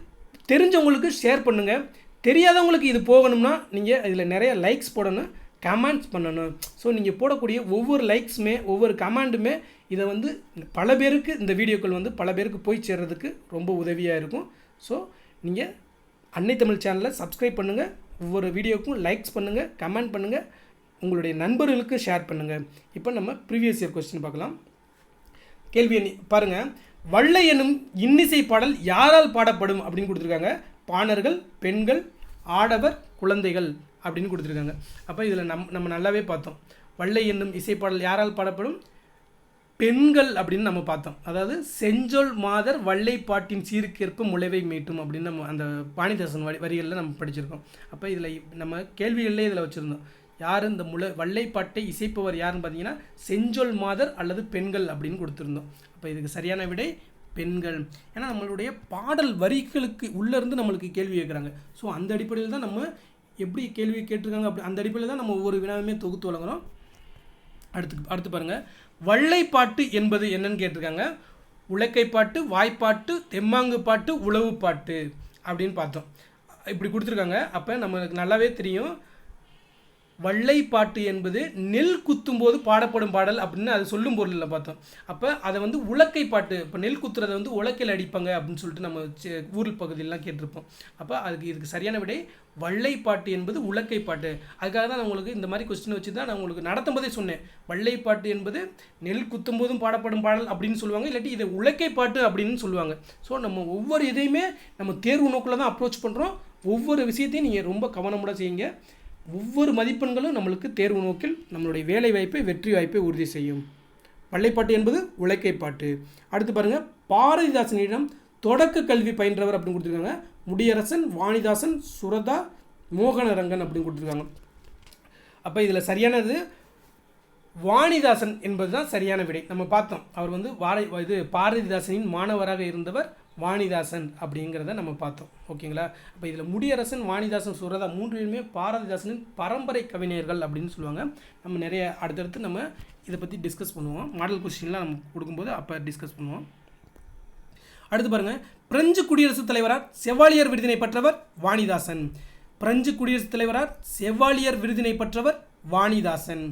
தெரிஞ்சவங்களுக்கு ஷேர் பண்ணுங்கள். தெரியாதவங்களுக்கு இது போகணும்னா நீங்கள் இதில் நிறைய லைக்ஸ் போடணும், கமெண்ட்ஸ் பண்ணணும். ஸோ நீங்கள் போடக்கூடிய ஒவ்வொரு லைக்ஸுமே ஒவ்வொரு கமெண்ட்டுமே இதை பல பேருக்கு இந்த வீடியோக்கள் பல பேருக்கு போய் சேர்றதுக்கு ரொம்ப உதவியாக இருக்கும். ஸோ நீங்கள் அன்னை தமிழ் சேனலை சப்ஸ்கிரைப் பண்ணுங்கள், ஒவ்வொரு வீடியோக்கும் லைக்ஸ் பண்ணுங்கள், கமெண்ட் பண்ணுங்கள், உங்களுடைய நண்பர்களுக்கு ஷேர் பண்ணுங்கள். இப்போ நம்ம ப்ரீவியஸ் இயர் கொஸ்டின் பார்க்கலாம். கேள்வி பாருங்கள். வள்ளை எனும் இன்னிசை பாடல் யாரால் பாடப்படும் அப்படின்னு கொடுத்துருக்காங்க. பாணர்கள், பெண்கள், ஆடவர், குழந்தைகள் அப்படின்னு கொடுத்துருக்காங்க. அப்போ இதில் நம்ம நல்லாவே பார்த்தோம். வள்ளை என்னும் இசைப்பாடல் யாரால் பாடப்படும்? பெண்கள் அப்படின்னு நம்ம பார்த்தோம். அதாவது செஞ்சொல் மாதர் வள்ளை பாட்டின் சீருக்கேற்ப முளைவை மீட்டும் அப்படின்னு நம்ம அந்த வாணிதாசன் வரிகளில் நம்ம படிச்சிருக்கோம். அப்போ இதில் நம்ம கேள்விகளிலே இதில் வச்சுருந்தோம். யார் இந்த வள்ளைப்பாட்டை இசைப்பவர் யாருன்னு பார்த்தீங்கன்னா செஞ்சொல் மாதர் அல்லது பெண்கள் அப்படின்னு கொடுத்துருந்தோம். அப்போ இதுக்கு சரியான விடை பெண்கள். ஏன்னா நம்மளுடைய பாடல் வரிகளுக்கு உள்ளேருந்து நம்மளுக்கு கேள்வி கேட்குறாங்க. ஸோ அந்த அடிப்படையில் தான் நம்ம எப்படி கேள்வி கேட்டிருக்காங்க, அப்படி அந்த அடிப்படையில் தான் நம்ம ஒவ்வொரு வினாவுமே தொகுத்து வழங்குகிறோம். அடுத்து பாருங்கள், வள்ளைப்பாட்டு என்பது என்னன்னு கேட்டிருக்காங்க. உலக்கைப்பாட்டு, வாய்ப்பாட்டு, தெம்மாங்கு பாட்டு, உழவு பாட்டு அப்படின்னு பார்த்தோம். இப்படி கொடுத்துருக்காங்க. அப்போ நம்மளுக்கு நல்லாவே தெரியும் வள்ளைப்பாட்டு என்பது நெல் குத்தும் போது பாடப்படும் பாடல் அப்படின்னு அது சொல்லும் பொருளில் பார்த்தோம். அப்போ அதை வந்து உலக்கை பாட்டு, இப்போ நெல் குத்துறதை வந்து உலக்கையில் அடிப்பாங்க அப்படின்னு சொல்லிட்டு நம்ம ஊர் பகுதியிலலாம் கேட்டிருப்போம். அப்போ இதுக்கு சரியான விடை வள்ளைப்பாட்டு என்பது உலக்கை பாட்டு. அதுக்காக தான் நான் உங்களுக்கு இந்த மாதிரி கொஸ்டின் வச்சு தான் நான் உங்களுக்கு நடத்தும் போதே சொன்னேன். வள்ளைப்பாட்டு என்பது நெல் குத்தும் போதும் பாடப்படும் பாடல் அப்படின்னு சொல்லுவாங்க, இல்லாட்டி இதை உலக்கை பாட்டு அப்படின்னு சொல்லுவாங்க. ஸோ நம்ம ஒவ்வொரு இதையுமே நம்ம தேர்வு நோக்கில் தான் அப்ரோச் பண்ணுறோம். ஒவ்வொரு விஷயத்தையும் நீங்கள் ரொம்ப கவனமுடன் செய்யுங்க. ஒவ்வொரு மதிப்பெண்களும் நம்மளுக்கு தேர்வு நோக்கில் நம்மளுடைய வேலை வாய்ப்பை, வெற்றி வாய்ப்பை உறுதி செய்யும். வள்ளைப்பாட்டு என்பது உலக்கை பாட்டு. அடுத்து பாருங்கள், பாரதிதாசனிடம் தொடக்க கல்வி பயின்றவர் அப்படின்னு கொடுத்துருக்காங்க. முடியரசன், வாணிதாசன், சுரதா, மோகனரங்கன் அப்படின்னு கொடுத்துருக்காங்க. அப்போ இதில் சரியானது வாணிதாசன் என்பது தான் சரியான விடை. நம்ம பார்த்தோம், அவர் வந்து பாரதிதாசனின் மாணவராக இருந்தவர் வாணிதாசன் அப்படிங்கிறத நம்ம பார்த்தோம். ஓகேங்களா? அப்போ இதில் முடியரசன், வாணிதாசன், சுரதா 3 பேருமே பாரதிதாசனின் பரம்பரை கவிஞர்கள் அப்படின்னு சொல்லுவாங்க. நம்ம நிறைய அடுத்தடுத்து நம்ம இதை பற்றி டிஸ்கஸ் பண்ணுவோம். மாடல் கொஸ்டின்லாம் நம்ம கொடுக்கும்போது அப்போ டிஸ்கஸ் பண்ணுவோம். அடுத்து பாருங்கள், பிரெஞ்சு குடியரசுத் தலைவரால் செவாலியர் விருதினை பெற்றவர் வாணிதாசன். பிரெஞ்சு குடியரசுத் தலைவரால் செவாலியர் விருதினை பெற்றவர் வாணிதாசன்.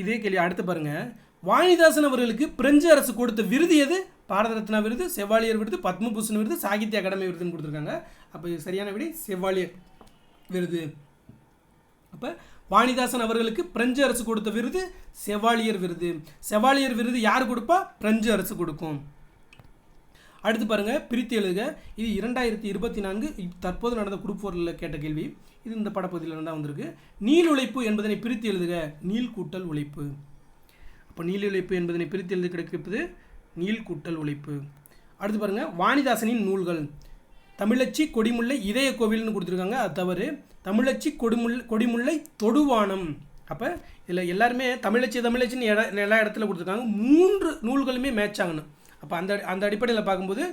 இதே கேள்வி அடுத்து பாருங்கள், வாணிதாசன் அவர்களுக்கு பிரெஞ்சு அரசு கொடுத்த விருது எது? பாரத ரத்னா விருது, செவாலியர் விருது, பத்மபூஷன் விருது, சாகித்ய அகாடமி விருதுன்னு கொடுத்துருக்காங்க. அப்போ சரியான விடை செவாலியர் விருது. அப்போ வாணிதாசன் அவர்களுக்கு பிரெஞ்சு அரசு கொடுத்த விருது செவாலியர் விருது. செவாலியர் விருது யார் கொடுப்பா? பிரெஞ்சு அரசு கொடுக்கும். அடுத்து பாருங்கள், பிரித்து எழுதுக. இது 2024 தற்போது நடந்த குரூப் 4ல் கேட்ட கேள்வி. இது இந்த படப்பகுதியில் தான் வந்திருக்கு. நீள் உழைப்பு என்பதனை பிரித்து எழுதுக. நீள் கூட்டல் உழைப்பு. அப்போ நீள் உழைப்பு என்பதனை பிரித்து எழுது கிடைப்பது நீள் கூட்டல் உழைப்பு. அடுத்து பாருங்கள், வாணிதாசனின் நூல்கள். தமிழச்சி, கொடிமுல்லை, இதய கோவில்னு கொடுத்துருக்காங்க. அது தவறு. தமிழச்சி, கொடிமுல்லை, தொடுவானம். அப்போ இதில் எல்லாருமே தமிழச்சின்னு எல்லா இடத்துல கொடுத்துருக்காங்க. 3 நூல்களுமே மேட்ச் ஆகணும். அப்போ அந்த அடிப்படையில் பார்க்கும்போது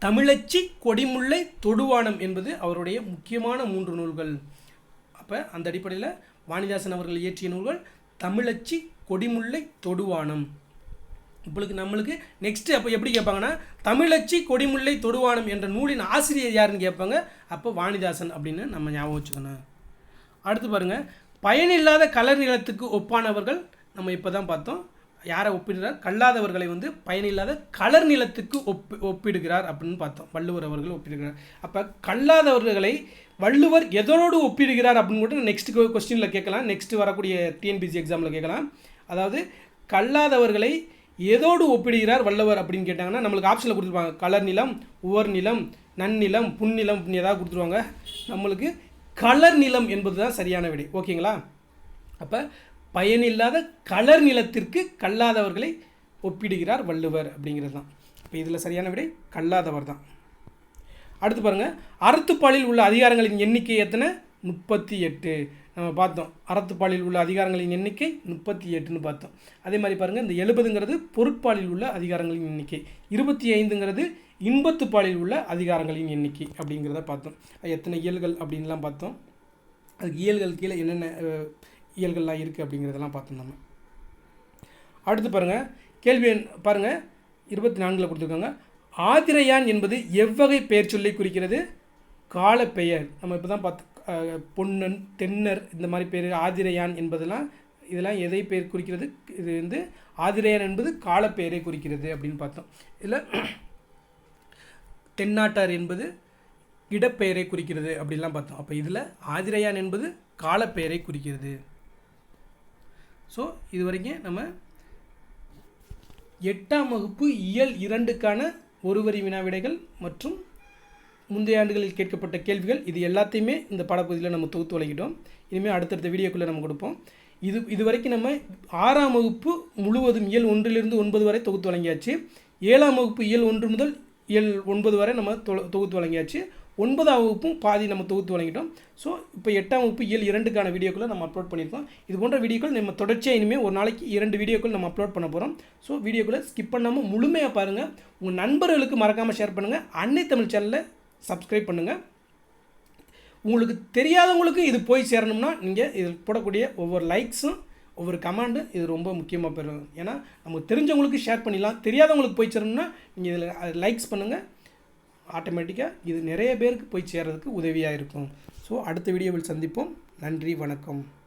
தமிழச்சி, கொடிமுல்லை, தொடுவானம் என்பது அவருடைய முக்கியமான 3 நூல்கள். அப்போ அந்த அடிப்படையில் வாணிதாசன் அவர்கள் இயற்றிய நூல்கள் தமிழச்சி, கொடிமுல்லை, தொடுவானம். இப்போது நம்மளுக்கு நெக்ஸ்ட்டு அப்போ எப்படி கேட்பாங்கன்னா, தமிழச்சி, கொடிமுல்லை, தொடுவானம் என்ற நூலின் ஆசிரியர் யாருன்னு கேட்பாங்க. அப்போ வாணிதாசன் அப்படின்னு நம்ம ஞாபகம் வச்சுக்கணும். அடுத்து பாருங்கள், பயனில்லாத கலர் நிலத்துக்கு ஒப்பானவர்கள். நம்ம இப்போ தான் பார்த்தோம். யாரை ஒப்பிடுறார்? கல்லாதவர்களை வந்து பயனில்லாத கலர் நிலத்துக்கு ஒப்பிடுகிறார் அப்படின்னு பார்த்தோம். வள்ளுவர் அவர்கள் ஒப்பிடுகிறார். அப்போ கல்லாதவர்களை வள்ளுவர் எதோடு ஒப்பிடுகிறார் அப்படின்னு கூட நெக்ஸ்ட் கொஸ்டினில் கேட்கலாம். நெக்ஸ்ட் வரக்கூடிய டிஎன்பிசி எக்ஸாமில் கேட்கலாம். அதாவது கல்லாதவர்களை எதோடு ஒப்பிடுகிறார் வள்ளுவர் அப்படின்னு கேட்டாங்கன்னா நம்மளுக்கு ஆப்ஷனில் கொடுத்துருப்பாங்க. கலர் நிலம், உவர் நிலம், நன்னிலம், புன்னிலம் அப்படின்னு ஏதாவது கொடுத்துருவாங்க. நம்மளுக்கு கலர் நிலம் என்பது தான் சரியான விடை. ஓகேங்களா? அப்போ பயனில்லாத கலர் நிலத்திற்கு கல்லாதவர்களை ஒப்பிடுகிறார் வள்ளுவர் அப்படிங்கிறது தான். இப்போ இதில் சரியான விடை கல்லாதவர் தான். அடுத்து பாருங்கள், அறத்துப்பாலில் உள்ள அதிகாரங்களின் எண்ணிக்கை எத்தனை? 38. நம்ம பார்த்தோம். அறத்துப்பாலில் உள்ள அதிகாரங்களின் எண்ணிக்கை 38ன்னு பார்த்தோம். அதே மாதிரி பாருங்கள், இந்த 70ங்கிறது பொருட்பாலில் உள்ள அதிகாரங்களின் எண்ணிக்கை, 25ங்கிறது இன்பத்துப்பாலில் உள்ள அதிகாரங்களின் எண்ணிக்கை அப்படிங்கிறத பார்த்தோம். எத்தனை இயல்கள் அப்படின்லாம் பார்த்தோம். அதுக்கு இயல்கள் கீழே என்னென்ன இயல்கள்லாம் இருக்குது அப்படிங்கிறதெல்லாம் பார்த்தோம் நம்ம. அடுத்து பாருங்கள், கேள்வி பாருங்கள் 24 கொடுத்துருக்காங்க. ஆதிரையான் என்பது எவ்வகை பெயர் சொல்லி குறிக்கிறது? காலப்பெயர். நம்ம இப்போ தான் பார்த்து பொன்னன், தென்னர் இந்த மாதிரி பேர். ஆதிரையான் என்பதெல்லாம் இதெல்லாம் எதை பெயர் குறிக்கிறது? இது வந்து ஆதிரையான் என்பது காலப்பெயரை குறிக்கிறது அப்படின்னு பார்த்தோம். இதில் தென்னாட்டார் என்பது இடப்பெயரை குறிக்கிறது அப்படின்லாம் பார்த்தோம். அப்போ இதில் ஆதிரையான் என்பது காலப்பெயரை குறிக்கிறது. ஸோ இது வரைக்கும் நம்ம 8ஆம் வகுப்பு இயல் 2க்கான ஒரு வரி வினா விடைகள் மற்றும் முந்தைய ஆண்டுகளில் கேட்கப்பட்ட கேள்விகள் இது எல்லாத்தையுமே இந்த பாடப்பகுதியில் நம்ம தொகுத்து வழங்கிட்டோம். இனிமேல் அடுத்தடுத்த வீடியோக்குள்ளே நம்ம கொடுப்போம். இது வரைக்கும் நம்ம 6ஆம் வகுப்பு முழுவதும் இயல் 1லிருந்து 9 வரை தொகுத்து வழங்கியாச்சு. 7ஆம் வகுப்பு இயல் 1 முதல் இயல் 9 வரை நம்ம தொகுத்து வழங்கியாச்சு. 9ஆம் வகுப்பும் பாதி நம்ம தொகுத்து வழங்கிட்டோம். ஸோ இப்போ 8ஆம் வகுப்பு இயல் 2க்கான வீடியோக்களை நம்ம அப்லோட் பண்ணியிருக்கோம். இது போன்ற வீடியோக்கள் நம்ம தொடர்ச்சியாக இனிமேல் ஒரு நாளைக்கு 2 வீடியோக்கள் நம்ம அப்லோட் பண்ண போகிறோம். ஸோ வீடியோக்களை ஸ்கிப் பண்ணாமல் முழுமையாக பாருங்கள். உங்கள் நண்பர்களுக்கு மறக்காமல் ஷேர் பண்ணுங்கள். அன்னை தமிழ் சேனலை சப்ஸ்கிரைப் பண்ணுங்கள். உங்களுக்கு தெரியாதவங்களுக்கு இது போய் சேரணும்னா நீங்கள் இதில் போடக்கூடிய ஒவ்வொரு லைக்ஸும் ஒவ்வொரு கமெண்டும் இது ரொம்ப முக்கியமாக பெறும். ஏன்னா நமக்கு தெரிஞ்சவங்களுக்கு ஷேர் பண்ணிடலாம், தெரியாதவங்களுக்கு போய் சேரணும்னா நீங்கள் இதில் லைக்ஸ் பண்ணுங்கள். ஆட்டோமேட்டிக்காக இது நிறைய பேருக்கு போய் சேர்றதுக்கு உதவியாக இருக்கும். ஸோ அடுத்த வீடியோவில் சந்திப்போம். நன்றி, வணக்கம்.